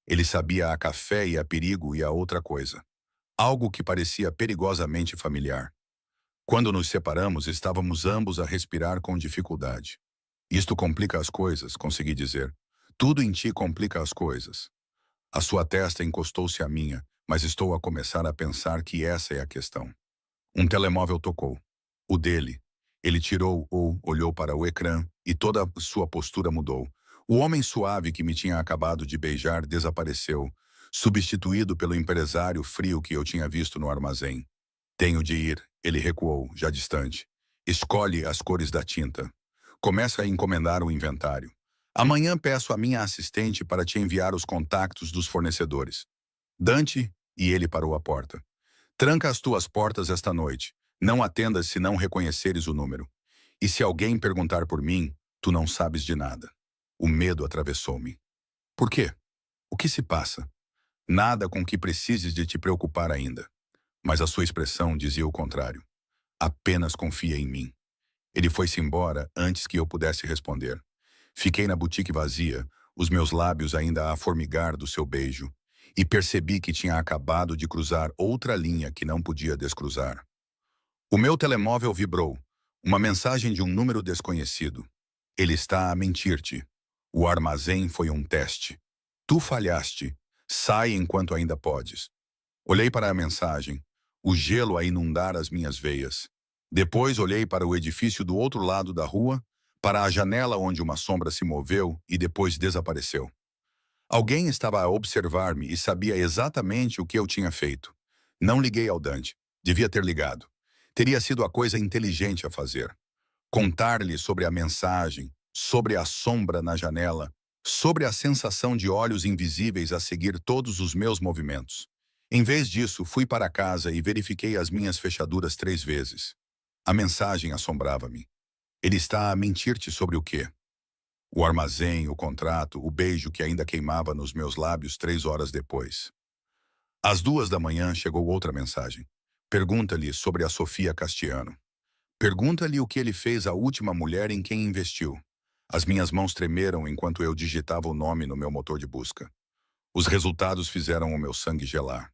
Ele sabia a café e a perigo e a outra coisa. Algo que parecia perigosamente familiar. Quando nos separamos, estávamos ambos a respirar com dificuldade. Isto complica as coisas, consegui dizer. Tudo em ti complica as coisas. A sua testa encostou-se à minha, mas estou a começar a pensar que essa é a questão. Um telemóvel tocou. O dele. Ele tirou ou olhou para o ecrã e toda a sua postura mudou. O homem suave que me tinha acabado de beijar desapareceu, substituído pelo empresário frio que eu tinha visto no armazém. Tenho de ir, ele recuou, já distante. Escolhe as cores da tinta. Começa a encomendar o inventário. Amanhã peço à minha assistente para te enviar os contactos dos fornecedores. Dante, e ele parou a porta. Tranca as tuas portas esta noite. Não atendas se não reconheceres o número. E se alguém perguntar por mim, tu não sabes de nada. O medo atravessou-me. Por quê? O que se passa? Nada com que precises de te preocupar ainda. Mas a sua expressão dizia o contrário. Apenas confia em mim. Ele foi-se embora antes que eu pudesse responder. Fiquei na boutique vazia, os meus lábios ainda a formigar do seu beijo, e percebi que tinha acabado de cruzar outra linha que não podia descruzar. O meu telemóvel vibrou. Uma mensagem de um número desconhecido. Ele está a mentir-te. O armazém foi um teste. Tu falhaste. Sai enquanto ainda podes. Olhei para a mensagem, o gelo a inundar as minhas veias. Depois olhei para o edifício do outro lado da rua, para a janela onde uma sombra se moveu e depois desapareceu. Alguém estava a observar-me e sabia exatamente o que eu tinha feito. Não liguei ao Dante. Devia ter ligado. Teria sido a coisa inteligente a fazer. Contar-lhe sobre a mensagem, sobre a sombra na janela, sobre a sensação de olhos invisíveis a seguir todos os meus movimentos. Em vez disso, fui para casa e verifiquei as minhas fechaduras 3 vezes. A mensagem assombrava-me. Ele está a mentir-te sobre o quê? O armazém, o contrato, o beijo que ainda queimava nos meus lábios 3 horas depois. Às 2 da manhã chegou outra mensagem. Pergunta-lhe sobre a Sofia Castiano. Pergunta-lhe o que ele fez à última mulher em quem investiu. As minhas mãos tremeram enquanto eu digitava o nome no meu motor de busca. Os resultados fizeram o meu sangue gelar.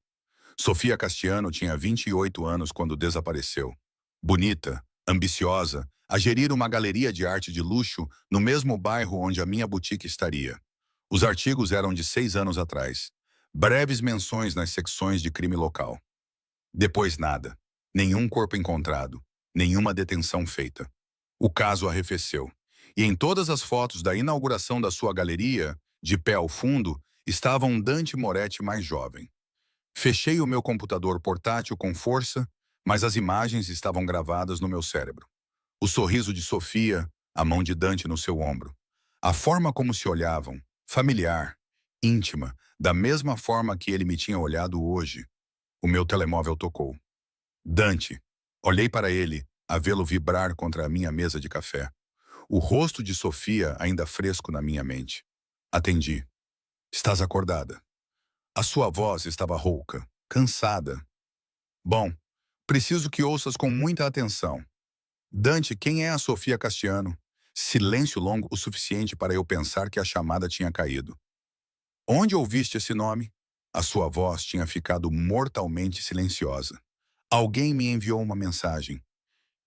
Sofia Castiano tinha 28 anos quando desapareceu. Bonita, ambiciosa, a gerir uma galeria de arte de luxo no mesmo bairro onde a minha boutique estaria. Os artigos eram de 6 anos atrás. Breves menções nas secções de crime local. Depois nada. Nenhum corpo encontrado. Nenhuma detenção feita. O caso arrefeceu. E em todas as fotos da inauguração da sua galeria, de pé ao fundo, estava um Dante Moretti mais jovem. Fechei o meu computador portátil com força, mas as imagens estavam gravadas no meu cérebro. O sorriso de Sofia, a mão de Dante no seu ombro. A forma como se olhavam, familiar, íntima, da mesma forma que ele me tinha olhado hoje. O meu telemóvel tocou. Dante. Olhei para ele, a vê-lo vibrar contra a minha mesa de café. O rosto de Sofia ainda fresco na minha mente. Atendi. Estás acordada? A sua voz estava rouca, cansada. Bom, preciso que ouças com muita atenção. Dante, quem é a Sofia Castiano? Silêncio longo o suficiente para eu pensar que a chamada tinha caído. Onde ouviste esse nome? A sua voz tinha ficado mortalmente silenciosa. Alguém me enviou uma mensagem.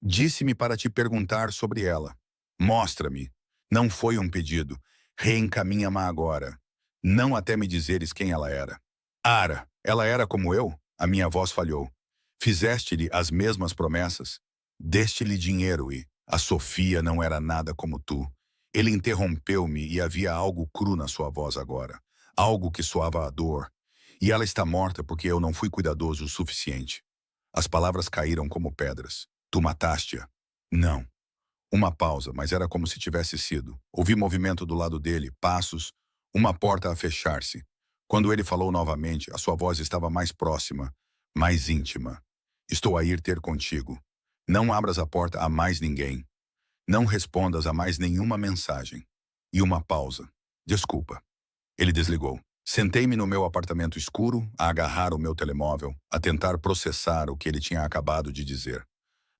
Disse-me para te perguntar sobre ela. Mostra-me. Não foi um pedido. Reencaminha-ma agora. Não até me dizeres quem ela era. Ara, ela era como eu? A minha voz falhou. Fizeste-lhe as mesmas promessas? Deste-lhe dinheiro e a Sofia não era nada como tu. Ele interrompeu-me e havia algo cru na sua voz agora. Algo que soava a dor. E ela está morta porque eu não fui cuidadoso o suficiente. As palavras caíram como pedras. Tu mataste-a? Não. Uma pausa, mas era como se tivesse sido. Ouvi movimento do lado dele, passos, uma porta a fechar-se. Quando ele falou novamente, a sua voz estava mais próxima, mais íntima. Estou a ir ter contigo. Não abras a porta a mais ninguém. Não respondas a mais nenhuma mensagem. E uma pausa. Desculpa. Ele desligou. Sentei-me no meu apartamento escuro, a agarrar o meu telemóvel, a tentar processar o que ele tinha acabado de dizer.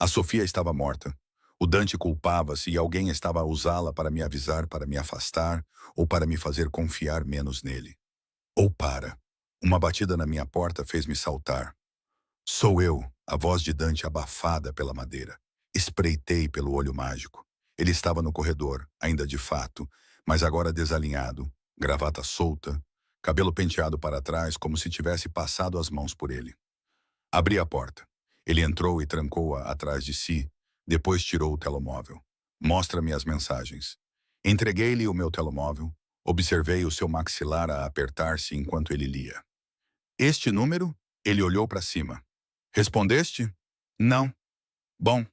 A Sofia estava morta. O Dante culpava-se e alguém estava a usá-la para me avisar, para me afastar ou para me fazer confiar menos nele. Ou para. Uma batida na minha porta fez-me saltar. Sou eu, a voz de Dante abafada pela madeira. Espreitei pelo olho mágico. Ele estava no corredor, ainda de fato, mas agora desalinhado, gravata solta, cabelo penteado para trás como se tivesse passado as mãos por ele. Abri a porta. Ele entrou e trancou-a atrás de si, depois tirou o telemóvel. Mostra-me as mensagens. Entreguei-lhe o meu telemóvel. Observei o seu maxilar a apertar-se enquanto ele lia. Este número? Ele olhou para cima. Respondeste? Não. Bom,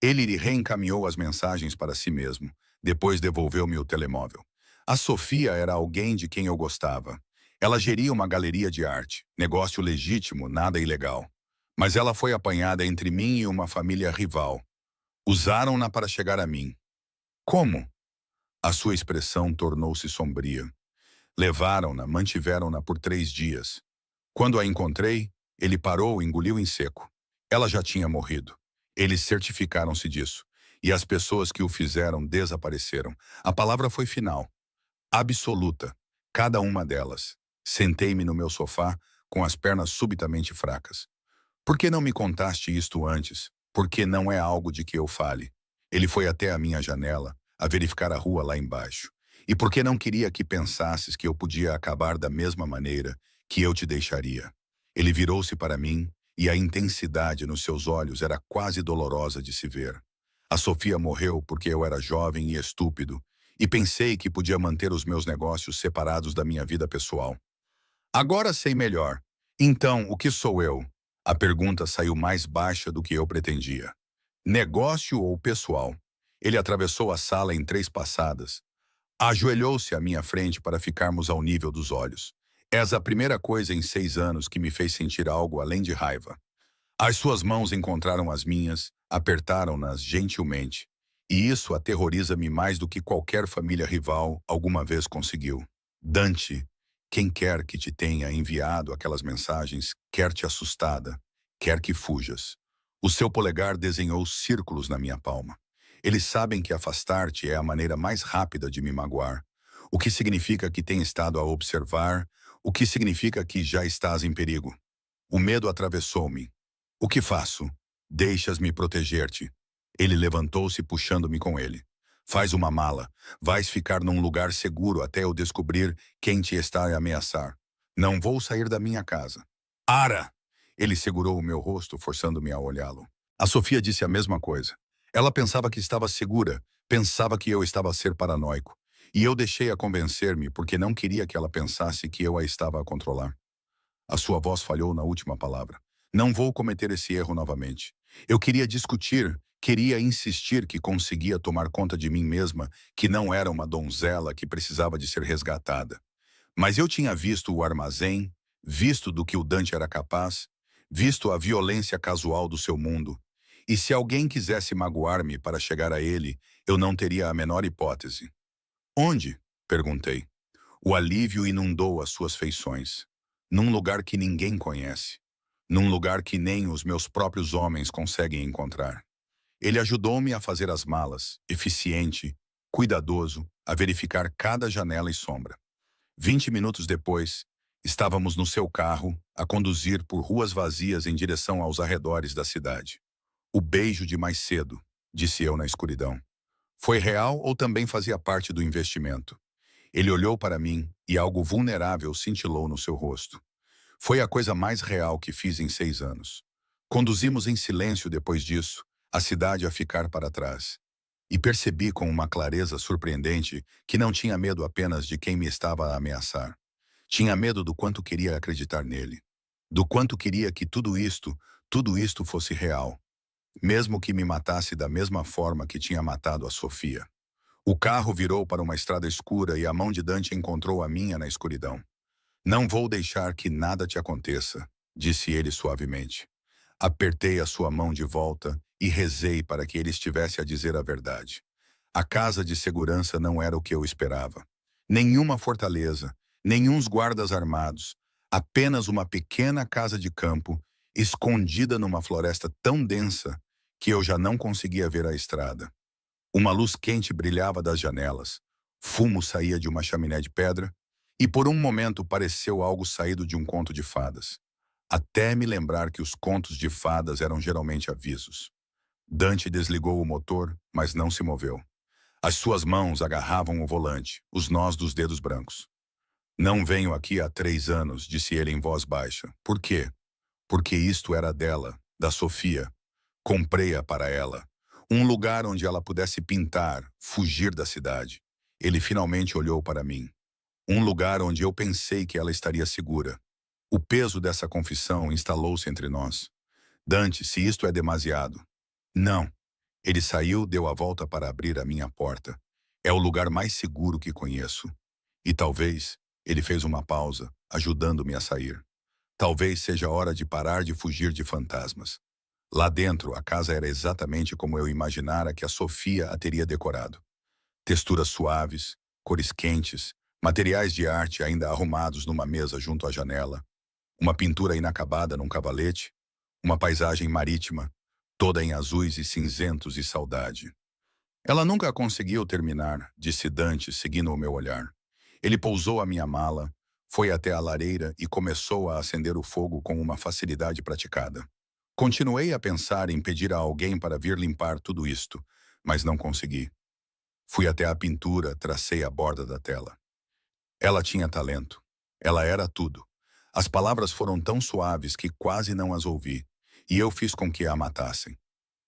ele lhe reencaminhou as mensagens para si mesmo. Depois devolveu-me o telemóvel. A Sofia era alguém de quem eu gostava. Ela geria uma galeria de arte, negócio legítimo, nada ilegal. Mas ela foi apanhada entre mim e uma família rival. Usaram-na para chegar a mim. Como? A sua expressão tornou-se sombria. Levaram-na, mantiveram-na por 3 dias. Quando a encontrei, ele parou e engoliu em seco. Ela já tinha morrido. Eles certificaram-se disso. E as pessoas que o fizeram desapareceram. A palavra foi final. Absoluta. Cada uma delas. Sentei-me no meu sofá, com as pernas subitamente fracas. Por que não me contaste isto antes? Porque não é algo de que eu fale. Ele foi até a minha janela, a verificar a rua lá embaixo. E porque não queria que pensasses que eu podia acabar da mesma maneira que eu te deixaria. Ele virou-se para mim, e a intensidade nos seus olhos era quase dolorosa de se ver. A Sofia morreu porque eu era jovem e estúpido, e pensei que podia manter os meus negócios separados da minha vida pessoal. Agora sei melhor. Então, o que sou eu? A pergunta saiu mais baixa do que eu pretendia. Negócio ou pessoal? Ele atravessou a sala em 3 passadas. Ajoelhou-se à minha frente para ficarmos ao nível dos olhos. És a primeira coisa em 6 anos que me fez sentir algo além de raiva. As suas mãos encontraram as minhas, apertaram-nas gentilmente. E isso aterroriza-me mais do que qualquer família rival alguma vez conseguiu. Dante, quem quer que te tenha enviado aquelas mensagens, quer te assustada, quer que fujas. O seu polegar desenhou círculos na minha palma. Eles sabem que afastar-te é a maneira mais rápida de me magoar, o que significa que tem estado a observar, o que significa que já estás em perigo. O medo atravessou-me. O que faço? Deixas-me proteger-te. Ele levantou-se puxando-me com ele. Faz uma mala. Vais ficar num lugar seguro até eu descobrir quem te está a ameaçar. Não vou sair da minha casa. Ara! Ele segurou o meu rosto, forçando-me a olhá-lo. A Sofia disse a mesma coisa. Ela pensava que estava segura, pensava que eu estava a ser paranoico. E eu deixei-a convencer-me porque não queria que ela pensasse que eu a estava a controlar. A sua voz falhou na última palavra. Não vou cometer esse erro novamente. Eu queria discutir, queria insistir que conseguia tomar conta de mim mesma, que não era uma donzela que precisava de ser resgatada. Mas eu tinha visto o armazém, visto do que o Dante era capaz, visto a violência casual do seu mundo. E se alguém quisesse magoar-me para chegar a ele, eu não teria a menor hipótese. Onde? Perguntei. O alívio inundou as suas feições. Num lugar que ninguém conhece. Num lugar que nem os meus próprios homens conseguem encontrar. Ele ajudou-me a fazer as malas, eficiente, cuidadoso, a verificar cada janela e sombra. 20 minutos depois, estávamos no seu carro, a conduzir por ruas vazias em direção aos arredores da cidade. O beijo de mais cedo, disse eu na escuridão. Foi real ou também fazia parte do investimento? Ele olhou para mim e algo vulnerável cintilou no seu rosto. Foi a coisa mais real que fiz em 6 anos. Conduzimos em silêncio depois disso, a cidade a ficar para trás. E percebi com uma clareza surpreendente que não tinha medo apenas de quem me estava a ameaçar. Tinha medo do quanto queria acreditar nele. Do quanto queria que tudo isto fosse real. Mesmo que me matasse da mesma forma que tinha matado a Sofia. O carro virou para uma estrada escura e a mão de Dante encontrou a minha na escuridão. Não vou deixar que nada te aconteça, disse ele suavemente. Apertei a sua mão de volta e rezei para que ele estivesse a dizer a verdade. A casa de segurança não era o que eu esperava. Nenhuma fortaleza, nenhuns guardas armados, apenas uma pequena casa de campo, escondida numa floresta tão densa que eu já não conseguia ver a estrada. Uma luz quente brilhava das janelas, fumo saía de uma chaminé de pedra, e por um momento pareceu algo saído de um conto de fadas. Até me lembrar que os contos de fadas eram geralmente avisos. Dante desligou o motor, mas não se moveu. As suas mãos agarravam o volante, os nós dos dedos brancos. Não venho aqui há 3 anos, disse ele em voz baixa. Por quê? Porque isto era dela, da Sofia. Comprei-a para ela. Um lugar onde ela pudesse pintar, fugir da cidade. Ele finalmente olhou para mim. Um lugar onde eu pensei que ela estaria segura. O peso dessa confissão instalou-se entre nós. Dante, se isto é demasiado. Não. Ele saiu, deu a volta para abrir a minha porta. É o lugar mais seguro que conheço. E talvez, ele fez uma pausa, ajudando-me a sair. Talvez seja hora de parar de fugir de fantasmas. Lá dentro, a casa era exatamente como eu imaginara que a Sofia a teria decorado. Texturas suaves, cores quentes, materiais de arte ainda arrumados numa mesa junto à janela, uma pintura inacabada num cavalete, uma paisagem marítima, toda em azuis e cinzentos e saudade. Ela nunca conseguiu terminar, disse Dante, seguindo o meu olhar. Ele pousou a minha mala, foi até a lareira e começou a acender o fogo com uma facilidade praticada. Continuei a pensar em pedir a alguém para vir limpar tudo isto, mas não consegui. Fui até a pintura, tracei a borda da tela. Ela tinha talento. Ela era tudo. As palavras foram tão suaves que quase não as ouvi, e eu fiz com que a matassem.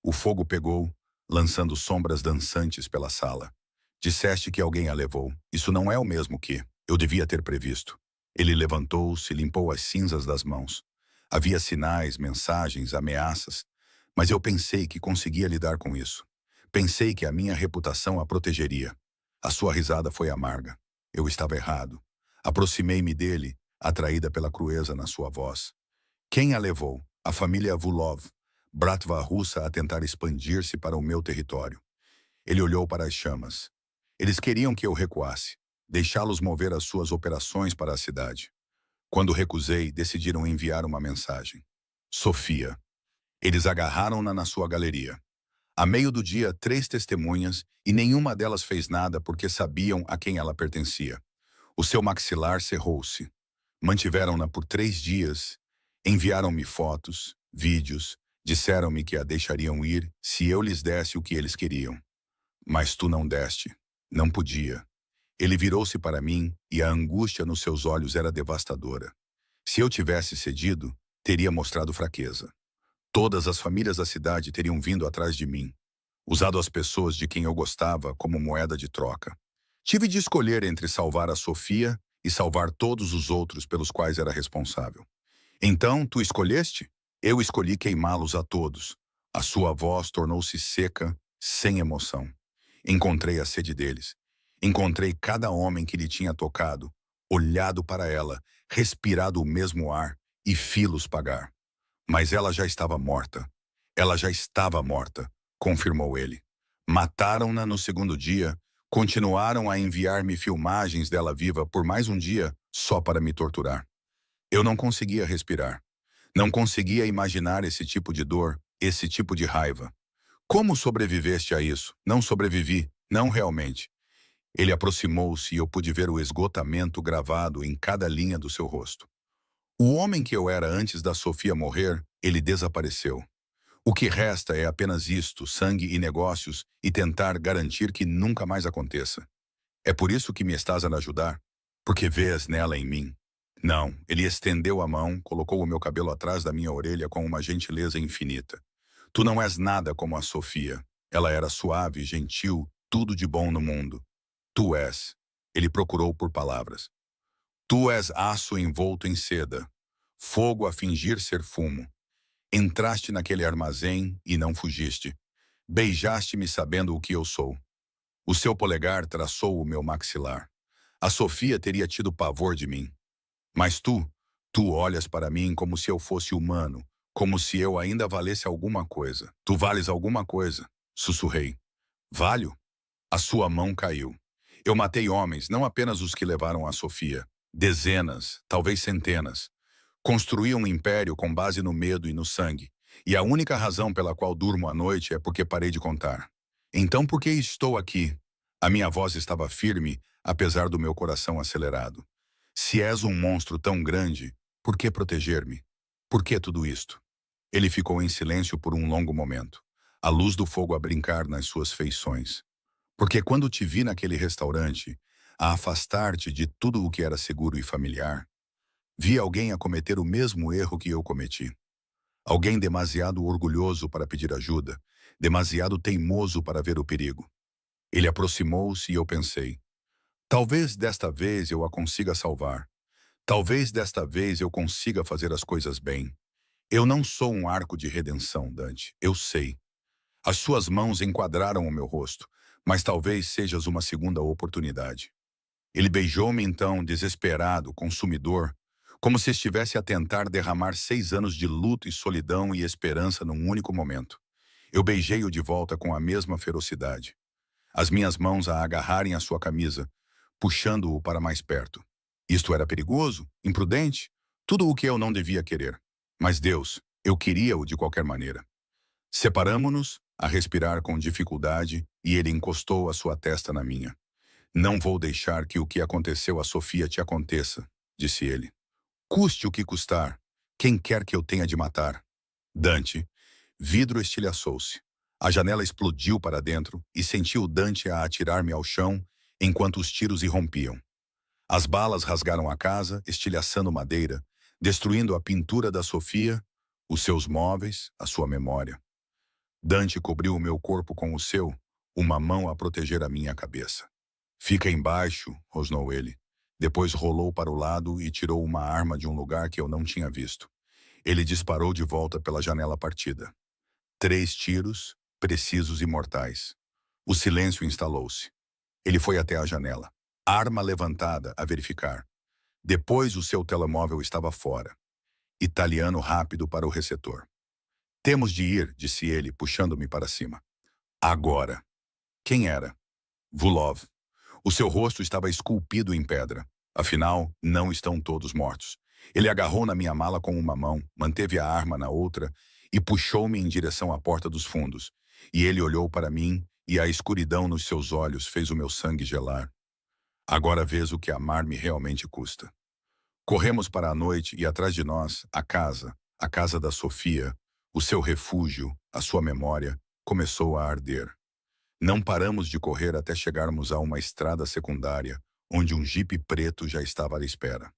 O fogo pegou, lançando sombras dançantes pela sala. Disseste que alguém a levou. Isso não é o mesmo que eu devia ter previsto. Ele levantou-se, limpou as cinzas das mãos. Havia sinais, mensagens, ameaças, mas eu pensei que conseguia lidar com isso. Pensei que a minha reputação a protegeria. A sua risada foi amarga. Eu estava errado. Aproximei-me dele, atraída pela crueza na sua voz. Quem a levou? A família Vulov, bratva russa a tentar expandir-se para o meu território. Ele olhou para as chamas. Eles queriam que eu recuasse, deixá-los mover as suas operações para a cidade. Quando recusei, decidiram enviar uma mensagem. Sofia. Eles agarraram-na na sua galeria. A meio do dia, 3 testemunhas, e nenhuma delas fez nada porque sabiam a quem ela pertencia. O seu maxilar cerrou-se. Mantiveram-na por 3 dias, Enviaram-me fotos, vídeos, disseram-me que a deixariam ir se eu lhes desse o que eles queriam. Mas tu não deste. Não podia. Ele virou-se para mim e a angústia nos seus olhos era devastadora. Se eu tivesse cedido, teria mostrado fraqueza. Todas as famílias da cidade teriam vindo atrás de mim, usado as pessoas de quem eu gostava como moeda de troca. Tive de escolher entre salvar a Sofia e salvar todos os outros pelos quais era responsável. Então, tu escolheste? Eu escolhi queimá-los a todos. A sua voz tornou-se seca, sem emoção. Encontrei a sede deles. Encontrei cada homem que lhe tinha tocado, olhado para ela, respirado o mesmo ar e fi-los pagar. Mas ela já estava morta. Ela já estava morta, confirmou ele. Mataram-na no segundo dia, continuaram a enviar-me filmagens dela viva por mais um dia, só para me torturar. Eu não conseguia respirar. Não conseguia imaginar esse tipo de dor, esse tipo de raiva. Como sobreviveste a isso? Não sobrevivi, não realmente. Ele aproximou-se e eu pude ver o esgotamento gravado em cada linha do seu rosto. O homem que eu era antes da Sofia morrer, ele desapareceu. O que resta é apenas isto, sangue e negócios, e tentar garantir que nunca mais aconteça. É por isso que me estás a ajudar? Porque vês nela em mim? Não, ele estendeu a mão, colocou o meu cabelo atrás da minha orelha com uma gentileza infinita. Tu não és nada como a Sofia. Ela era suave, gentil, tudo de bom no mundo. Tu és. Ele procurou por palavras. Tu és aço envolto em seda, fogo a fingir ser fumo. Entraste naquele armazém e não fugiste. Beijaste-me sabendo o que eu sou. O seu polegar traçou o meu maxilar. A Sofia teria tido pavor de mim. Mas tu olhas para mim como se eu fosse humano, como se eu ainda valesse alguma coisa. Tu vales alguma coisa, sussurrei. Valho? A sua mão caiu. Eu matei homens, não apenas os que levaram a Sofia. Dezenas, talvez centenas. Construí um império com base no medo e no sangue. E a única razão pela qual durmo à noite é porque parei de contar. Então por que estou aqui? A minha voz estava firme, apesar do meu coração acelerado. Se és um monstro tão grande, por que proteger-me? Por que tudo isto? Ele ficou em silêncio por um longo momento, a luz do fogo a brincar nas suas feições. Porque quando te vi naquele restaurante, a afastar-te de tudo o que era seguro e familiar, vi alguém a cometer o mesmo erro que eu cometi. Alguém demasiado orgulhoso para pedir ajuda, demasiado teimoso para ver o perigo. Ele aproximou-se e eu pensei, talvez desta vez eu a consiga salvar. Talvez desta vez eu consiga fazer as coisas bem. Eu não sou um arco de redenção, Dante, eu sei. As suas mãos enquadraram o meu rosto, mas talvez sejas uma segunda oportunidade. Ele beijou-me então, desesperado, consumidor, como se estivesse a tentar derramar 6 anos de luto e solidão e esperança num único momento. Eu beijei-o de volta com a mesma ferocidade. As minhas mãos a agarrarem a sua camisa, puxando-o para mais perto. Isto era perigoso, imprudente, tudo o que eu não devia querer. Mas Deus, eu queria-o de qualquer maneira. Separamo-nos, a respirar com dificuldade, e ele encostou a sua testa na minha. Não vou deixar que o que aconteceu a Sofia te aconteça, disse ele. Custe o que custar, quem quer que eu tenha de matar. Dante, vidro estilhaçou-se. A janela explodiu para dentro e senti o Dante a atirar-me ao chão enquanto os tiros irrompiam. As balas rasgaram a casa, estilhaçando madeira, destruindo a pintura da Sofia, os seus móveis, a sua memória. Dante cobriu o meu corpo com o seu, uma mão a proteger a minha cabeça. Fica embaixo, rosnou ele. Depois rolou para o lado e tirou uma arma de um lugar que eu não tinha visto. Ele disparou de volta pela janela partida. 3 tiros, precisos e mortais. O silêncio instalou-se. Ele foi até a janela. Arma levantada a verificar. Depois o seu telemóvel estava fora. Italiano rápido para o receptor. Temos de ir, disse ele, puxando-me para cima. Agora. Quem era? Vulov. O seu rosto estava esculpido em pedra. Afinal, não estão todos mortos. Ele agarrou na minha mala com uma mão, manteve a arma na outra e puxou-me em direção à porta dos fundos. E ele olhou para mim e a escuridão nos seus olhos fez o meu sangue gelar. Agora vês o que amar-me realmente custa. Corremos para a noite e atrás de nós, a casa da Sofia, o seu refúgio, a sua memória, começou a arder. Não paramos de correr até chegarmos a uma estrada secundária, onde um jipe preto já estava à espera.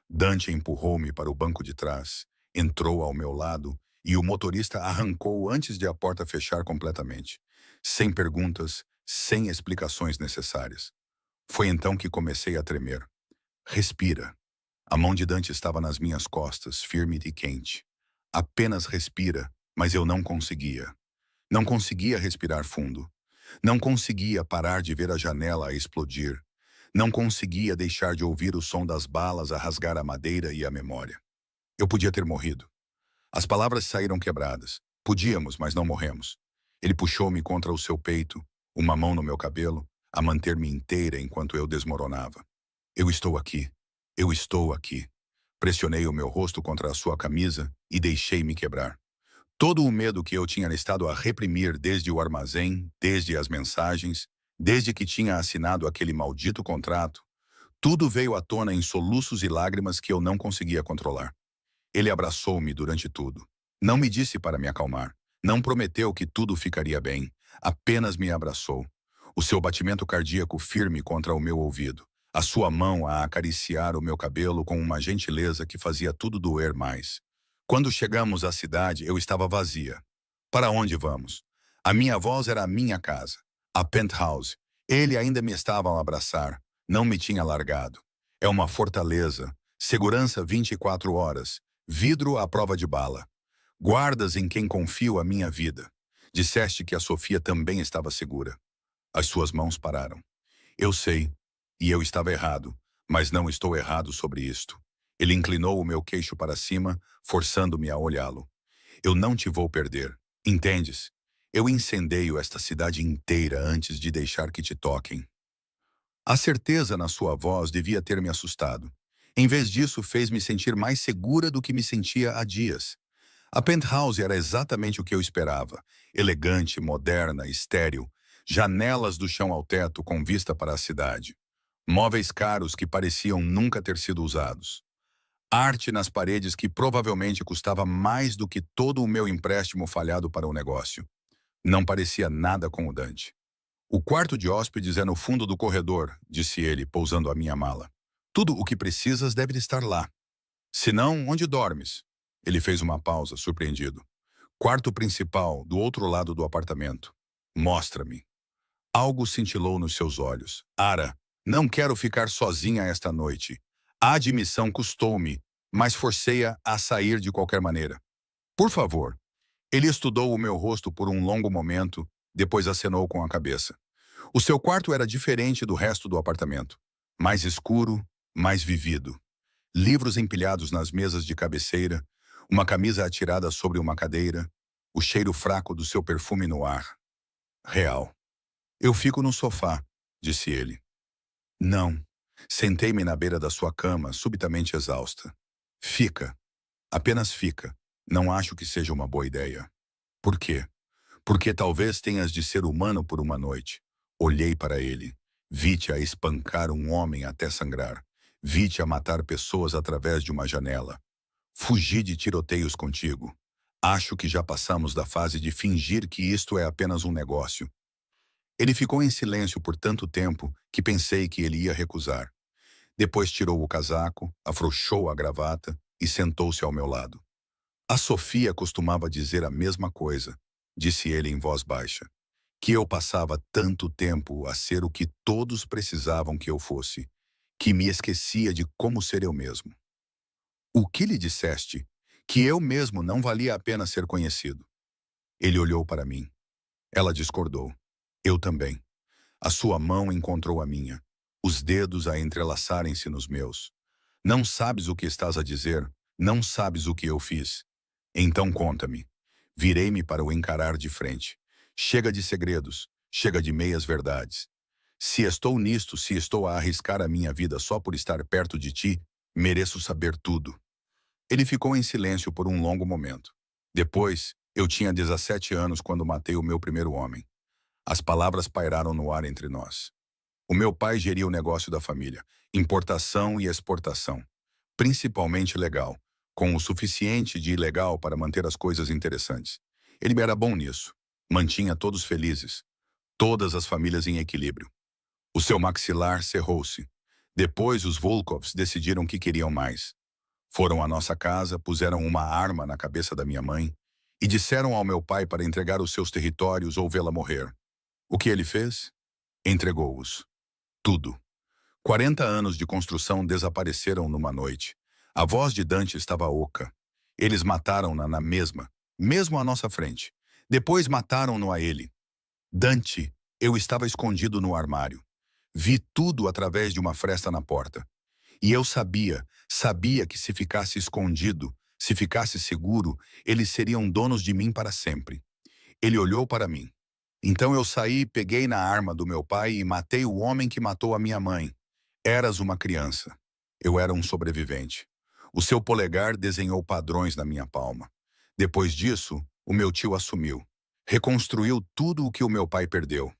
Dante empurrou-me para o banco de trás, entrou ao meu lado e o motorista arrancou antes de a porta fechar completamente, sem perguntas, sem explicações necessárias. Foi então que comecei a tremer. Respira. A mão de Dante estava nas minhas costas, firme e quente. Apenas respira, mas eu não conseguia. Não conseguia respirar fundo. Não conseguia parar de ver a janela a explodir. Não conseguia deixar de ouvir o som das balas a rasgar a madeira e a memória. Eu podia ter morrido. As palavras saíram quebradas. Podíamos, mas não morremos. Ele puxou-me contra o seu peito, uma mão no meu cabelo, a manter-me inteira enquanto eu desmoronava. Eu estou aqui. Eu estou aqui. Pressionei o meu rosto contra a sua camisa e deixei-me quebrar. Todo o medo que eu tinha estado a reprimir desde o armazém, desde as mensagens, desde que tinha assinado aquele maldito contrato, tudo veio à tona em soluços e lágrimas que eu não conseguia controlar. Ele abraçou-me durante tudo. Não me disse para me acalmar. Não prometeu que tudo ficaria bem. Apenas me abraçou. O seu batimento cardíaco firme contra o meu ouvido. A sua mão a acariciar o meu cabelo com uma gentileza que fazia tudo doer mais. Quando chegamos à cidade, eu estava vazia. Para onde vamos? A minha voz era a minha casa. A penthouse. Ele ainda me estava a abraçar. Não me tinha largado. É uma fortaleza. Segurança 24 horas. Vidro à prova de bala. Guardas em quem confio a minha vida. Disseste que a Sofia também estava segura. As suas mãos pararam. Eu sei. E eu estava errado, mas não estou errado sobre isto. Ele inclinou o meu queixo para cima, forçando-me a olhá-lo. Eu não te vou perder, entendes? Eu incendeio esta cidade inteira antes de deixar que te toquem. A certeza na sua voz devia ter me assustado. Em vez disso, fez-me sentir mais segura do que me sentia há dias. A penthouse era exatamente o que eu esperava. Elegante, moderna, estéril. Janelas do chão ao teto com vista para a cidade. Móveis caros que pareciam nunca ter sido usados. Arte nas paredes que provavelmente custava mais do que todo o meu empréstimo falhado para o negócio. Não parecia nada com o Dante. O quarto de hóspedes é no fundo do corredor, disse ele, pousando a minha mala. Tudo o que precisas deve estar lá. Se não, onde dormes? Ele fez uma pausa, surpreendido. Quarto principal, do outro lado do apartamento. Mostra-me. Algo cintilou nos seus olhos. Ara, não quero ficar sozinha esta noite. A admissão custou-me, mas forcei-a a sair de qualquer maneira. Por favor. Ele estudou o meu rosto por um longo momento, depois acenou com a cabeça. O seu quarto era diferente do resto do apartamento. Mais escuro, mais vivido. Livros empilhados nas mesas de cabeceira, uma camisa atirada sobre uma cadeira, o cheiro fraco do seu perfume no ar. Real. Eu fico no sofá, disse ele. Não. Sentei-me na beira da sua cama, subitamente exausta. Fica. Apenas fica. Não acho que seja uma boa ideia. Por quê? Porque talvez tenhas de ser humano por uma noite. Olhei para ele. Vi-te a espancar um homem até sangrar. Vi-te a matar pessoas através de uma janela. Fugi de tiroteios contigo. Acho que já passamos da fase de fingir que isto é apenas um negócio. Ele ficou em silêncio por tanto tempo que pensei que ele ia recusar. Depois tirou o casaco, afrouxou a gravata e sentou-se ao meu lado. A Sofia costumava dizer a mesma coisa, disse ele em voz baixa, que eu passava tanto tempo a ser o que todos precisavam que eu fosse, que me esquecia de como ser eu mesmo. O que lhe disseste? Que eu mesmo não valia a pena ser conhecido. Ele olhou para mim. Ela discordou. Eu também. A sua mão encontrou a minha, os dedos a entrelaçarem-se nos meus. Não sabes o que estás a dizer, não sabes o que eu fiz. Então conta-me. Virei-me para o encarar de frente. Chega de segredos, chega de meias-verdades. Se estou nisto, se estou a arriscar a minha vida só por estar perto de ti, mereço saber tudo. Ele ficou em silêncio por um longo momento. Depois, eu tinha 17 anos quando matei o meu primeiro homem. As palavras pairaram no ar entre nós. O meu pai geria o negócio da família, importação e exportação. principalmente legal, com o suficiente de ilegal para manter as coisas interessantes. Ele era bom nisso. Mantinha todos felizes, todas as famílias em equilíbrio. O seu maxilar cerrou-se. Depois os Volkovs decidiram que queriam mais. Foram à nossa casa, puseram uma arma na cabeça da minha mãe e disseram ao meu pai para entregar os seus territórios ou vê-la morrer. O que ele fez? Entregou-os. Tudo. 40 anos de construção desapareceram numa noite. A voz de Dante estava oca. Eles mataram-na na mesmo à nossa frente. Depois mataram-no a ele. Dante, eu estava escondido no armário. Vi tudo através de uma fresta na porta. E eu sabia que se ficasse escondido, se ficasse seguro, eles seriam donos de mim para sempre. Ele olhou para mim. Então eu saí, peguei na arma do meu pai e matei o homem que matou a minha mãe. Eras uma criança. Eu era um sobrevivente. O seu polegar desenhou padrões na minha palma. Depois disso, o meu tio assumiu. Reconstruiu tudo o que o meu pai perdeu.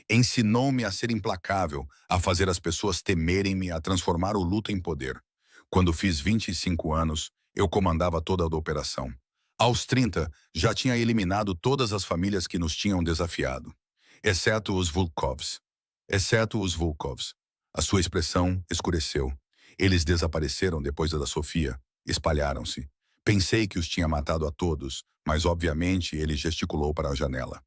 Ensinou-me a ser implacável, a fazer as pessoas temerem-me, a transformar o luto em poder. Quando fiz 25 anos, eu comandava toda a operação. Aos 30, já tinha eliminado todas as famílias que nos tinham desafiado. Exceto os Volkovs. Exceto os Volkovs. A sua expressão escureceu. Eles desapareceram depois da Sofia. Espalharam-se. Pensei que os tinha matado a todos, mas obviamente ele gesticulou para a janela.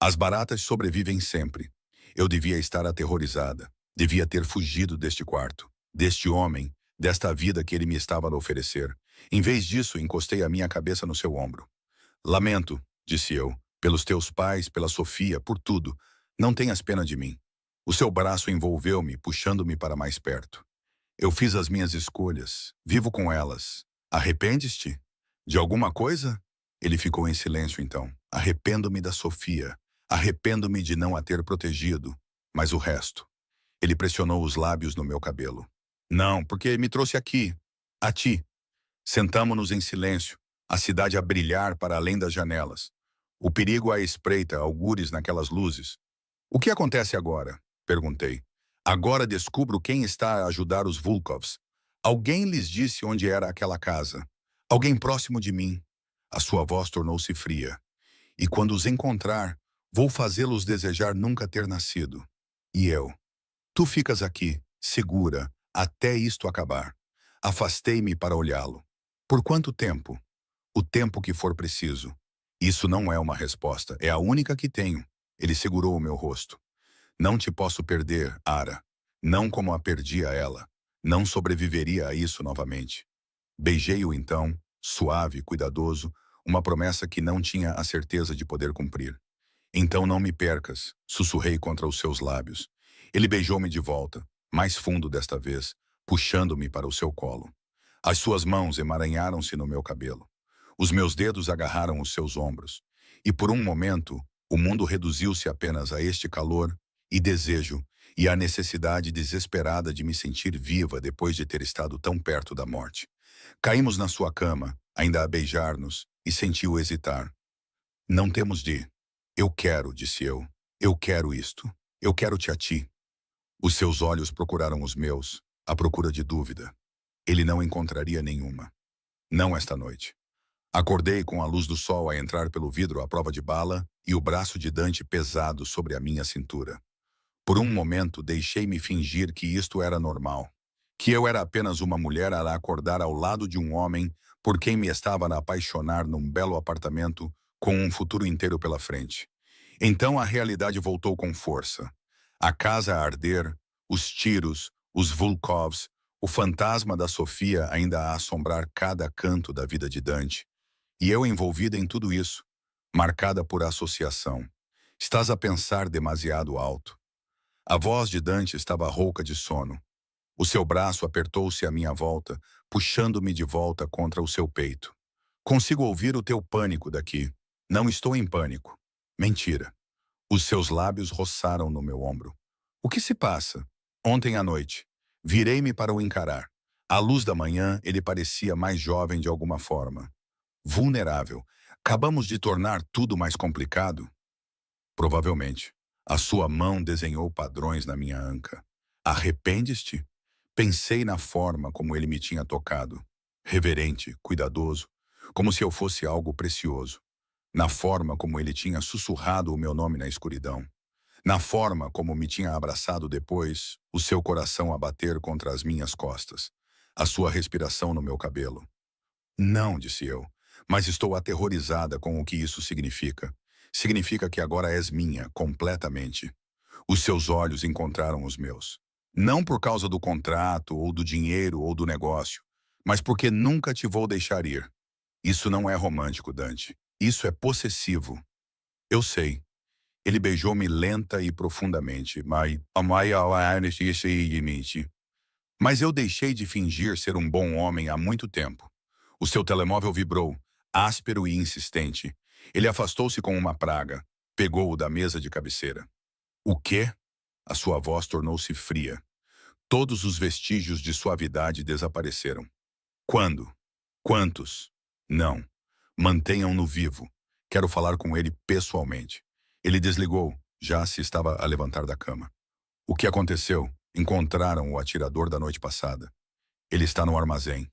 As baratas sobrevivem sempre. Eu devia estar aterrorizada. Devia ter fugido deste quarto, deste homem, desta vida que ele me estava a oferecer. Em vez disso, encostei a minha cabeça no seu ombro. Lamento, disse eu, pelos teus pais, pela Sofia, por tudo. Não tenhas pena de mim. O seu braço envolveu-me, puxando-me para mais perto. Eu fiz as minhas escolhas. Vivo com elas. Arrependes-te? De alguma coisa? Ele ficou em silêncio então. Arrependo-me da Sofia. Arrependo-me de não a ter protegido. Mas o resto? Ele pressionou os lábios no meu cabelo. Não, porque me trouxe aqui. A ti. Sentamo-nos em silêncio, a cidade a brilhar para além das janelas. O perigo à espreita, algures naquelas luzes. O que acontece agora? Perguntei. Agora descubro quem está a ajudar os Volkovs. Alguém lhes disse onde era aquela casa. Alguém próximo de mim. A sua voz tornou-se fria. E quando os encontrar, vou fazê-los desejar nunca ter nascido. E eu? Tu ficas aqui, segura, até isto acabar. Afastei-me para olhá-lo. Por quanto tempo? O tempo que for preciso. Isso não é uma resposta, é a única que tenho. Ele segurou o meu rosto. Não te posso perder, Ara. Não como a perdi a ela. Não sobreviveria a isso novamente. Beijei-o então, suave, cuidadoso, uma promessa que não tinha a certeza de poder cumprir. Então não me percas, sussurrei contra os seus lábios. Ele beijou-me de volta, mais fundo desta vez, puxando-me para o seu colo. As suas mãos emaranharam-se no meu cabelo. Os meus dedos agarraram os seus ombros. E por um momento, o mundo reduziu-se apenas a este calor e desejo e a necessidade desesperada de me sentir viva depois de ter estado tão perto da morte. Caímos na sua cama, ainda a beijar-nos, e senti-o hesitar. Não temos de. Eu quero, disse eu. Eu quero isto. Eu quero-te a ti. Os seus olhos procuraram os meus, à procura de dúvida. Ele não encontraria nenhuma. Não esta noite. Acordei com a luz do sol a entrar pelo vidro à prova de bala e o braço de Dante pesado sobre a minha cintura. Por um momento deixei-me fingir que isto era normal. Que eu era apenas uma mulher a acordar ao lado de um homem por quem me estava a apaixonar num belo apartamento com um futuro inteiro pela frente. Então a realidade voltou com força. A casa a arder, os tiros, os Volkovs, o fantasma da Sofia ainda a assombrar cada canto da vida de Dante. E eu envolvida em tudo isso, marcada por associação. Estás a pensar demasiado alto. A voz de Dante estava rouca de sono. O seu braço apertou-se à minha volta, puxando-me de volta contra o seu peito. Consigo ouvir o teu pânico daqui. Não estou em pânico. Mentira. Os seus lábios roçaram no meu ombro. O que se passa? Ontem à noite. Virei-me para o encarar. À luz da manhã, ele parecia mais jovem de alguma forma. Vulnerável. Acabamos de tornar tudo mais complicado? Provavelmente. A sua mão desenhou padrões na minha anca. Arrependes-te? Pensei na forma como ele me tinha tocado. Reverente, cuidadoso, como se eu fosse algo precioso. Na forma como ele tinha sussurrado o meu nome na escuridão. Na forma como me tinha abraçado depois, o seu coração a bater contra as minhas costas. A sua respiração no meu cabelo. Não, disse eu, mas estou aterrorizada com o que isso significa. Significa que agora és minha, completamente. Os seus olhos encontraram os meus. Não por causa do contrato, ou do dinheiro, ou do negócio, mas porque nunca te vou deixar ir. Isso não é romântico, Dante. Isso é possessivo. Eu sei. Ele beijou-me lenta e profundamente, mas eu deixei de fingir ser um bom homem há muito tempo. O seu telemóvel vibrou, áspero e insistente. Ele afastou-se com uma praga. Pegou-o da mesa de cabeceira. O quê? A sua voz tornou-se fria. Todos os vestígios de suavidade desapareceram. Quando? Quantos? Não. Mantenham-no vivo. Quero falar com ele pessoalmente. Ele desligou, já se estava a levantar da cama. O que aconteceu? Encontraram o atirador da noite passada. Ele está no armazém.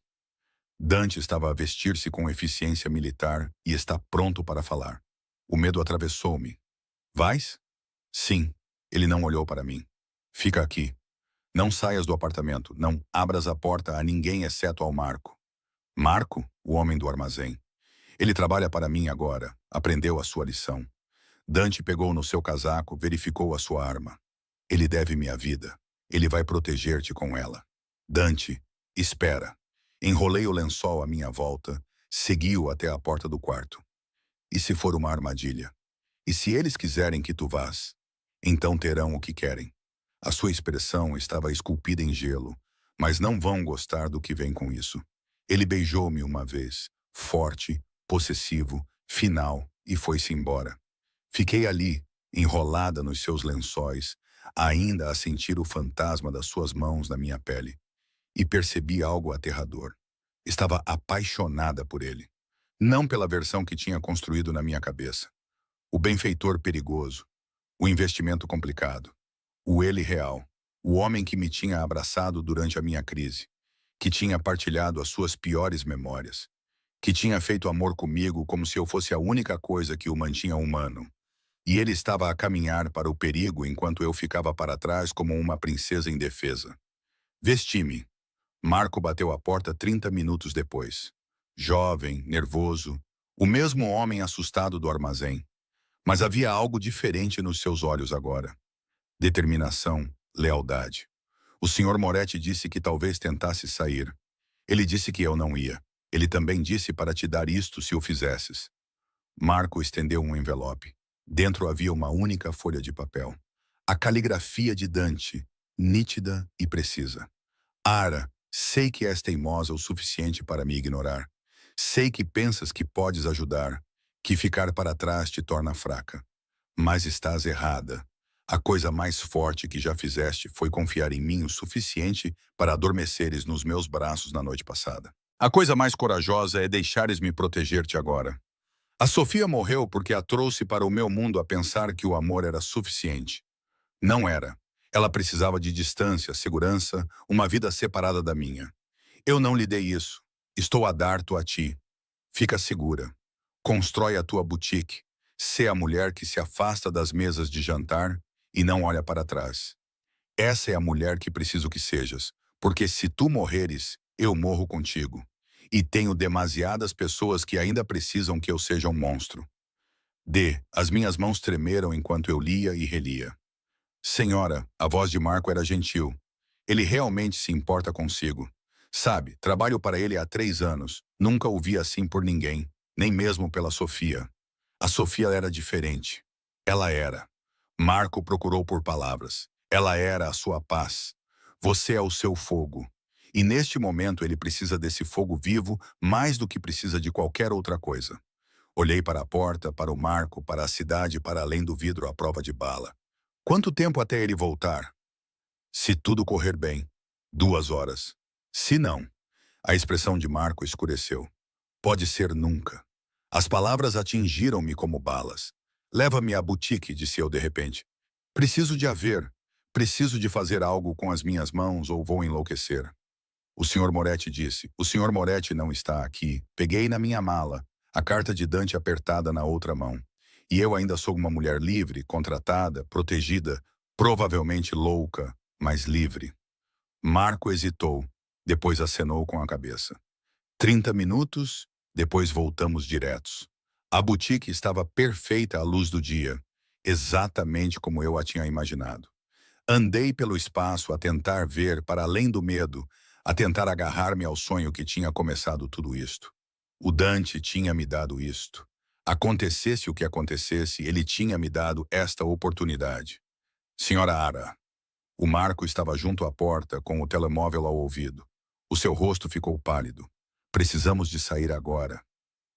Dante estava a vestir-se com eficiência militar e está pronto para falar. O medo atravessou-me. Vais? Sim. Ele não olhou para mim. Fica aqui. Não saias do apartamento. Não abras a porta a ninguém exceto ao Marco. Marco, o homem do armazém. Ele trabalha para mim agora. Aprendeu a sua lição. Dante pegou no seu casaco, verificou a sua arma. Ele deve-me a vida. Ele vai proteger-te com ela. Dante, espera. Enrolei o lençol à minha volta, segui-o até a porta do quarto. E se for uma armadilha? E se eles quiserem que tu vás? Então terão o que querem. A sua expressão estava esculpida em gelo, mas não vão gostar do que vem com isso. Ele beijou-me uma vez, forte, possessivo, final, e foi-se embora. Fiquei ali, enrolada nos seus lençóis, ainda a sentir o fantasma das suas mãos na minha pele. E percebi algo aterrador. Estava apaixonada por ele. Não pela versão que tinha construído na minha cabeça. O benfeitor perigoso. O investimento complicado. O ele real. O homem que me tinha abraçado durante a minha crise. Que tinha partilhado as suas piores memórias. Que tinha feito amor comigo como se eu fosse a única coisa que o mantinha humano. E ele estava a caminhar para o perigo enquanto eu ficava para trás como uma princesa indefesa. Vesti-me. Marco bateu a porta 30 minutos depois. Jovem, nervoso, o mesmo homem assustado do armazém. Mas havia algo diferente nos seus olhos agora. Determinação, lealdade. O Sr. Moretti disse que talvez tentasse sair. Ele disse que eu não ia. Ele também disse para te dar isto se o fizesses. Marco estendeu um envelope. Dentro havia uma única folha de papel. A caligrafia de Dante, nítida e precisa. Ara, sei que és teimosa o suficiente para me ignorar. Sei que pensas que podes ajudar, que ficar para trás te torna fraca. Mas estás errada. A coisa mais forte que já fizeste foi confiar em mim o suficiente para adormeceres nos meus braços na noite passada. A coisa mais corajosa é deixares-me proteger-te agora. A Sofia morreu porque a trouxe para o meu mundo a pensar que o amor era suficiente. Não era. Ela precisava de distância, segurança, uma vida separada da minha. Eu não lhe dei isso. Estou a dar-te a ti. Fica segura. Constrói a tua boutique. Sê a mulher que se afasta das mesas de jantar e não olha para trás. Essa é a mulher que preciso que sejas, porque se tu morreres, eu morro contigo. E tenho demasiadas pessoas que ainda precisam que eu seja um monstro. As minhas mãos tremeram enquanto eu lia e relia. Senhora, a voz de Marco era gentil. Ele realmente se importa consigo. Sabe, trabalho para ele há 3 anos. Nunca o vi assim por ninguém, nem mesmo pela Sofia. A Sofia era diferente. Ela era. Marco procurou por palavras. Ela era a sua paz. Você é o seu fogo. E neste momento ele precisa desse fogo vivo mais do que precisa de qualquer outra coisa. Olhei para a porta, para o Marco, para a cidade, para além do vidro à prova de bala. Quanto tempo até ele voltar? Se tudo correr bem, 2 horas. Se não, a expressão de Marco escureceu. Pode ser nunca. As palavras atingiram-me como balas. Leva-me à boutique, disse eu de repente. Preciso de a ver. Preciso de fazer algo com as minhas mãos ou vou enlouquecer. O Sr. Moretti disse. O Sr. Moretti não está aqui. Peguei na minha mala, a carta de Dante apertada na outra mão. E eu ainda sou uma mulher livre, contratada, protegida, provavelmente louca, mas livre. Marco hesitou, depois acenou com a cabeça. 30 minutos, depois voltamos diretos. A boutique estava perfeita à luz do dia, exatamente como eu a tinha imaginado. Andei pelo espaço a tentar ver para além do medo, a tentar agarrar-me ao sonho que tinha começado tudo isto. O Dante tinha me dado isto. Acontecesse o que acontecesse, ele tinha me dado esta oportunidade. Senhora Ara, o Marco estava junto à porta com o telemóvel ao ouvido. O seu rosto ficou pálido. Precisamos de sair agora.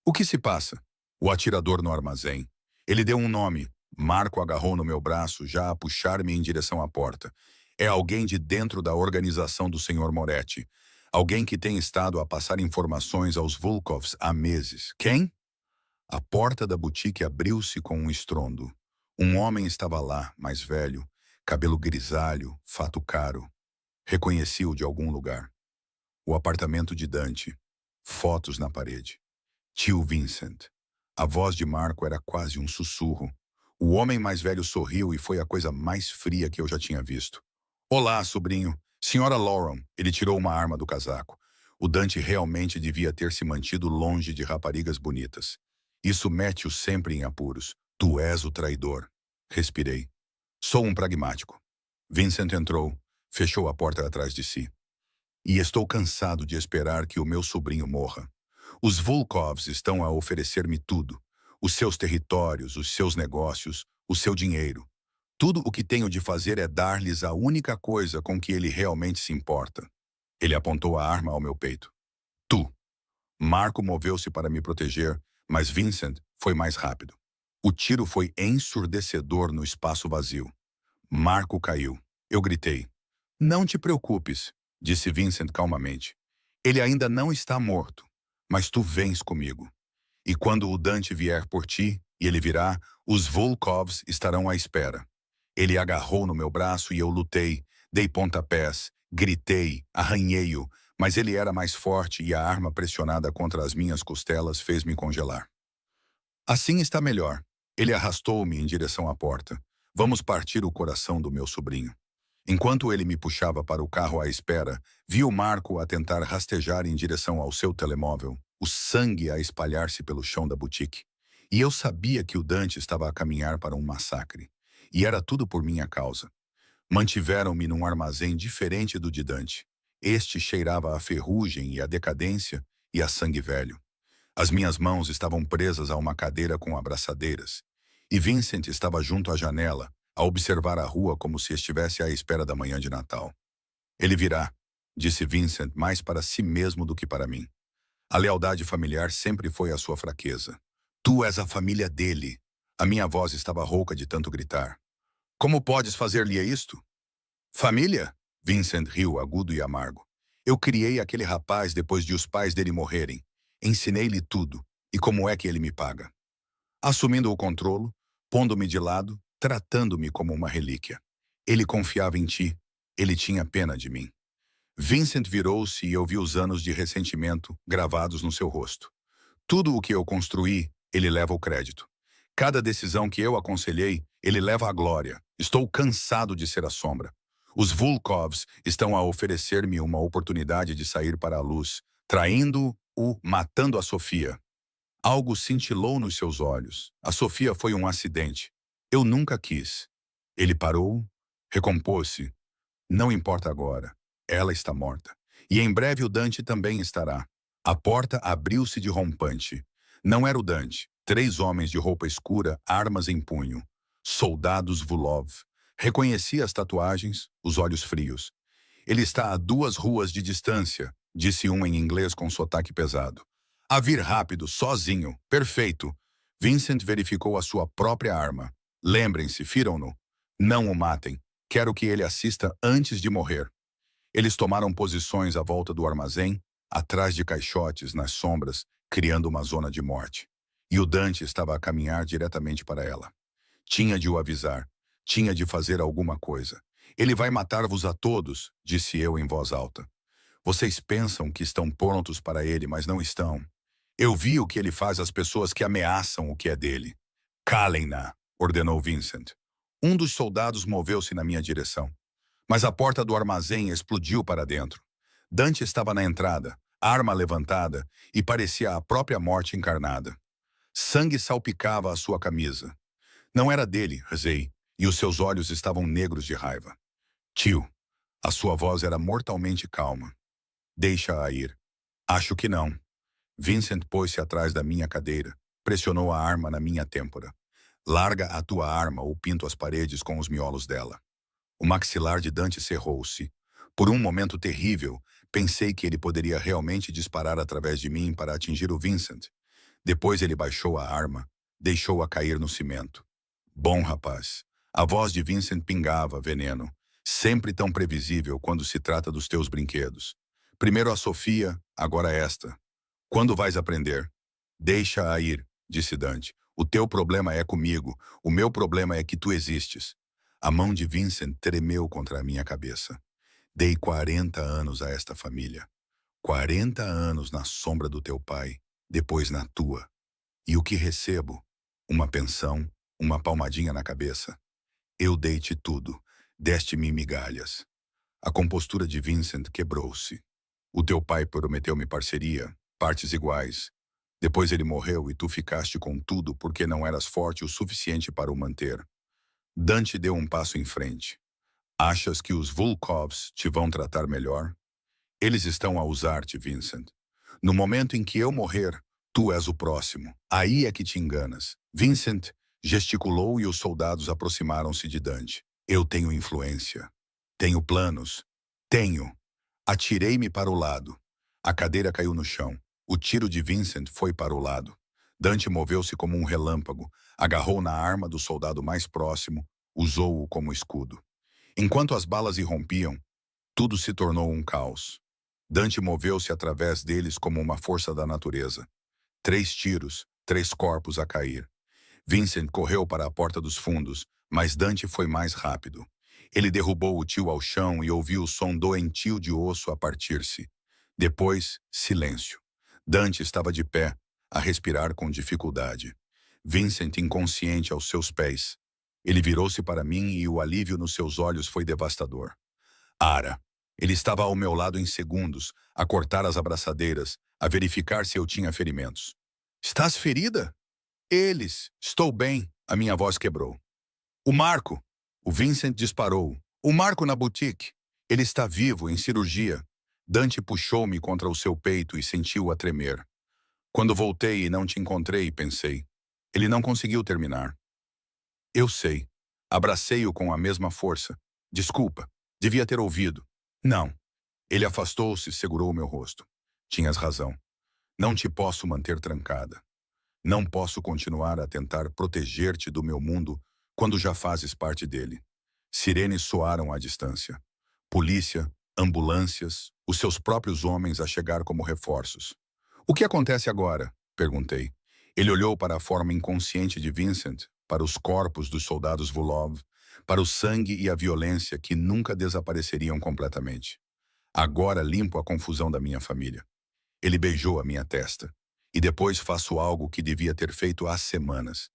O que se passa? O atirador no armazém. Ele deu um nome. Marco agarrou no meu braço, já a puxar-me em direção à porta. É alguém de dentro da organização do Sr. Moretti. Alguém que tem estado a passar informações aos Volkovs há meses. Quem? A porta da boutique abriu-se com um estrondo. Um homem estava lá, mais velho, cabelo grisalho, fato caro. Reconheci-o de algum lugar. O apartamento de Dante. Fotos na parede. Tio Vincent. A voz de Marco era quase um sussurro. O homem mais velho sorriu e foi a coisa mais fria que eu já tinha visto. Olá, sobrinho. Senhora Lauren. Ele tirou uma arma do casaco. O Dante realmente devia ter se mantido longe de raparigas bonitas. Isso mete-o sempre em apuros. Tu és o traidor. Respirei. Sou um pragmático. Vincent entrou, fechou a porta atrás de si. E estou cansado de esperar que o meu sobrinho morra. Os Volkovs estão a oferecer-me tudo. Os seus territórios, os seus negócios, o seu dinheiro. Tudo o que tenho de fazer é dar-lhes a única coisa com que ele realmente se importa. Ele apontou a arma ao meu peito. Tu. Marco moveu-se para me proteger, mas Vincent foi mais rápido. O tiro foi ensurdecedor no espaço vazio. Marco caiu. Eu gritei. Não te preocupes, disse Vincent calmamente. Ele ainda não está morto, mas tu vens comigo. E quando o Dante vier por ti, e ele virá, os Volkovs estarão à espera. Ele agarrou no meu braço e eu lutei, dei pontapés, gritei, arranhei-o, mas ele era mais forte e a arma pressionada contra as minhas costelas fez-me congelar. Assim está melhor. Ele arrastou-me em direção à porta. Vamos partir o coração do meu sobrinho. Enquanto ele me puxava para o carro à espera, vi o Marco a tentar rastejar em direção ao seu telemóvel, o sangue a espalhar-se pelo chão da boutique. E eu sabia que o Dante estava a caminhar para um massacre. E era tudo por minha causa. Mantiveram-me num armazém diferente do de Dante. Este cheirava a ferrugem e a decadência e a sangue velho. As minhas mãos estavam presas a uma cadeira com abraçadeiras. E Vincent estava junto à janela, a observar a rua como se estivesse à espera da manhã de Natal. Ele virá, disse Vincent mais para si mesmo do que para mim. A lealdade familiar sempre foi a sua fraqueza. Tu és a família dele. A minha voz estava rouca de tanto gritar. Como podes fazer-lhe isto? Família? Vincent riu, agudo e amargo. Eu criei aquele rapaz depois de os pais dele morrerem. Ensinei-lhe tudo. E como é que ele me paga? Assumindo o controlo, pondo-me de lado, tratando-me como uma relíquia. Ele confiava em ti. Ele tinha pena de mim. Vincent virou-se e eu vi os anos de ressentimento gravados no seu rosto. Tudo o que eu construí, ele leva o crédito. Cada decisão que eu aconselhei, ele leva a glória. Estou cansado de ser a sombra. Os Volkovs estão a oferecer-me uma oportunidade de sair para a luz, traindo-o, matando a Sofia. Algo cintilou nos seus olhos. A Sofia foi um acidente. Eu nunca quis. Ele parou, recompôs-se. Não importa agora. Ela está morta. E em breve o Dante também estará. A porta abriu-se de rompante. Não era o Dante. 3 homens de roupa escura, armas em punho. Soldados Vulov. Reconheci as tatuagens, os olhos frios. Ele está a 2 ruas de distância, disse um em inglês com sotaque pesado. A vir rápido, sozinho. Perfeito. Vincent verificou a sua própria arma. Lembrem-se, firam-no. Não o matem. Quero que ele assista antes de morrer. Eles tomaram posições à volta do armazém, atrás de caixotes, nas sombras, criando uma zona de morte. E o Dante estava a caminhar diretamente para ela. Tinha de o avisar. Tinha de fazer alguma coisa. Ele vai matar-vos a todos, disse eu em voz alta. Vocês pensam que estão prontos para ele, mas não estão. Eu vi o que ele faz às pessoas que ameaçam o que é dele. Calem-na, ordenou Vincent. Um dos soldados moveu-se na minha direção. Mas a porta do armazém explodiu para dentro. Dante estava na entrada, arma levantada, e parecia a própria morte encarnada. Sangue salpicava a sua camisa. Não era dele, rezei, e os seus olhos estavam negros de raiva. Tio, a sua voz era mortalmente calma. Deixa-a ir. Acho que não. Vincent pôs-se atrás da minha cadeira, pressionou a arma na minha têmpora. Larga a tua arma ou pinto as paredes com os miolos dela. O maxilar de Dante cerrou-se. Por um momento terrível, pensei que ele poderia realmente disparar através de mim para atingir o Vincent. Depois ele baixou a arma, deixou-a cair no cimento. Bom rapaz. A voz de Vincent pingava veneno, sempre tão previsível quando se trata dos teus brinquedos. Primeiro a Sofia, agora esta. Quando vais aprender? Deixa-a ir, disse Dante. O teu problema é comigo, o meu problema é que tu existes. A mão de Vincent tremeu contra a minha cabeça. Dei 40 anos a esta família. 40 anos na sombra do teu pai, depois na tua. E o que recebo? Uma pensão, uma palmadinha na cabeça. Eu dei-te tudo, deste-me migalhas. A compostura de Vincent quebrou-se. O teu pai prometeu-me parceria, partes iguais. Depois ele morreu e tu ficaste com tudo porque não eras forte o suficiente para o manter. Dante deu um passo em frente. Achas que os Volkovs te vão tratar melhor? Eles estão a usar-te, Vincent. No momento em que eu morrer, tu és o próximo. Aí é que te enganas. Vincent gesticulou e os soldados aproximaram-se de Dante. Eu tenho influência. Tenho planos. Tenho. Atirei-me para o lado. A cadeira caiu no chão. O tiro de Vincent foi para o lado. Dante moveu-se como um relâmpago, agarrou na arma do soldado mais próximo, usou-o como escudo. Enquanto as balas irrompiam, tudo se tornou um caos. Dante moveu-se através deles como uma força da natureza. 3 tiros, 3 corpos a cair. Vincent correu para a porta dos fundos, mas Dante foi mais rápido. Ele derrubou o tio ao chão e ouviu o som doentio de osso a partir-se. Depois, silêncio. Dante estava de pé, a respirar com dificuldade. Vincent inconsciente aos seus pés. Ele virou-se para mim e o alívio nos seus olhos foi devastador. Ara. Ele estava ao meu lado em segundos, a cortar as abraçadeiras, a verificar se eu tinha ferimentos. Estás ferida? Eles. Estou bem. A minha voz quebrou. O Marco. O Vincent disparou. O Marco na boutique. Ele está vivo, em cirurgia. Dante puxou-me contra o seu peito e sentiu-a tremer. Quando voltei e não te encontrei, pensei. Ele não conseguiu terminar. Eu sei. Abracei-o com a mesma força. Desculpa. Devia ter ouvido. Não. Ele afastou-se e segurou meu rosto. Tinhas razão. Não te posso manter trancada. Não posso continuar a tentar proteger-te do meu mundo quando já fazes parte dele. Sirenes soaram à distância. Polícia, ambulâncias, os seus próprios homens a chegar como reforços. O que acontece agora? Perguntei. Ele olhou para a forma inconsciente de Vincent, para os corpos dos soldados Volov, para o sangue e a violência que nunca desapareceriam completamente. Agora limpo a confusão da minha família. Ele beijou a minha testa. E depois faço algo que devia ter feito há semanas.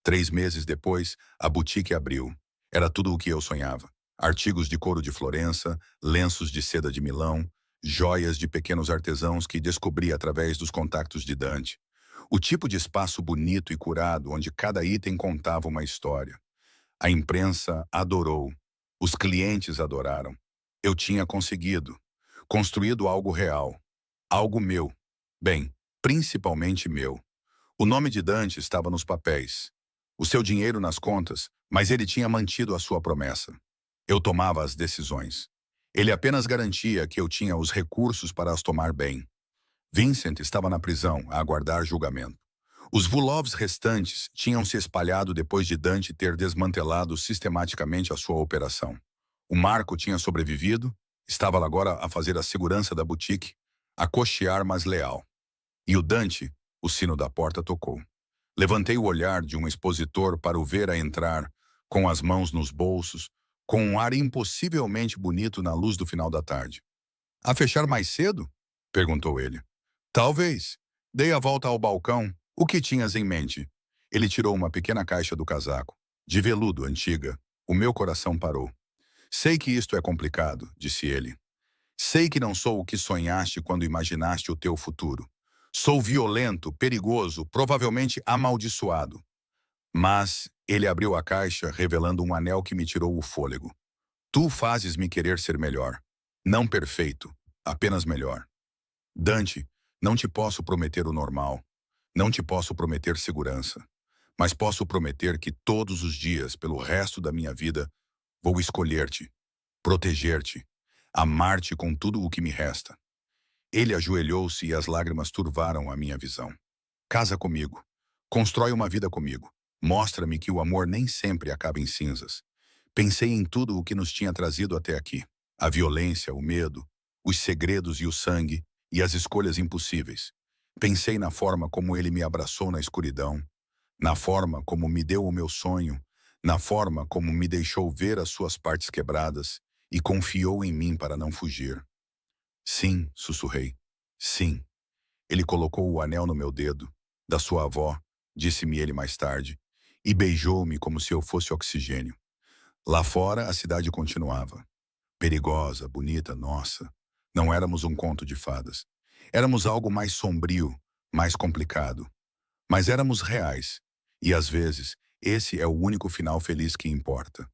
3 meses depois, a boutique abriu. Era tudo o que eu sonhava. Artigos de couro de Florença, lenços de seda de Milão, joias de pequenos artesãos que descobri através dos contactos de Dante. O tipo de espaço bonito e curado onde cada item contava uma história. A imprensa adorou. Os clientes adoraram. Eu tinha conseguido. Construído algo real. Algo meu. Bem, principalmente meu. O nome de Dante estava nos papéis. O seu dinheiro nas contas, mas ele tinha mantido a sua promessa. Eu tomava as decisões. Ele apenas garantia que eu tinha os recursos para as tomar bem. Vincent estava na prisão, a aguardar julgamento. Os Vulovs restantes tinham se espalhado depois de Dante ter desmantelado sistematicamente a sua operação. O Marco tinha sobrevivido, estava agora a fazer a segurança da boutique, a cochear mais leal. E o Dante, o sino da porta tocou. Levantei o olhar de um expositor para o ver a entrar, com as mãos nos bolsos, com um ar impossivelmente bonito na luz do final da tarde. A fechar mais cedo? Perguntou ele. Talvez. Dei a volta ao balcão. O que tinhas em mente? Ele tirou uma pequena caixa do casaco, de veludo antiga. O meu coração parou. Sei que isto é complicado, disse ele. Sei que não sou o que sonhaste quando imaginaste o teu futuro. Sou violento, perigoso, provavelmente amaldiçoado. Mas ele abriu a caixa, revelando um anel que me tirou o fôlego. Tu fazes-me querer ser melhor. Não perfeito, apenas melhor. Dante, não te posso prometer o normal. Não te posso prometer segurança. Mas posso prometer que todos os dias, pelo resto da minha vida, vou escolher-te, proteger-te, amar-te com tudo o que me resta. Ele ajoelhou-se e as lágrimas turvaram a minha visão. Casa comigo. Constrói uma vida comigo. Mostra-me que o amor nem sempre acaba em cinzas. Pensei em tudo o que nos tinha trazido até aqui. A violência, o medo, os segredos e o sangue, e as escolhas impossíveis. Pensei na forma como ele me abraçou na escuridão, na forma como me deu o meu sonho, na forma como me deixou ver as suas partes quebradas e confiou em mim para não fugir. Sim, sussurrei. Sim. Ele colocou o anel no meu dedo, da sua avó, disse-me ele mais tarde, e beijou-me como se eu fosse oxigênio. Lá fora, a cidade continuava. Perigosa, bonita, nossa. Não éramos um conto de fadas. Éramos algo mais sombrio, mais complicado. Mas éramos reais. E às vezes, esse é o único final feliz que importa.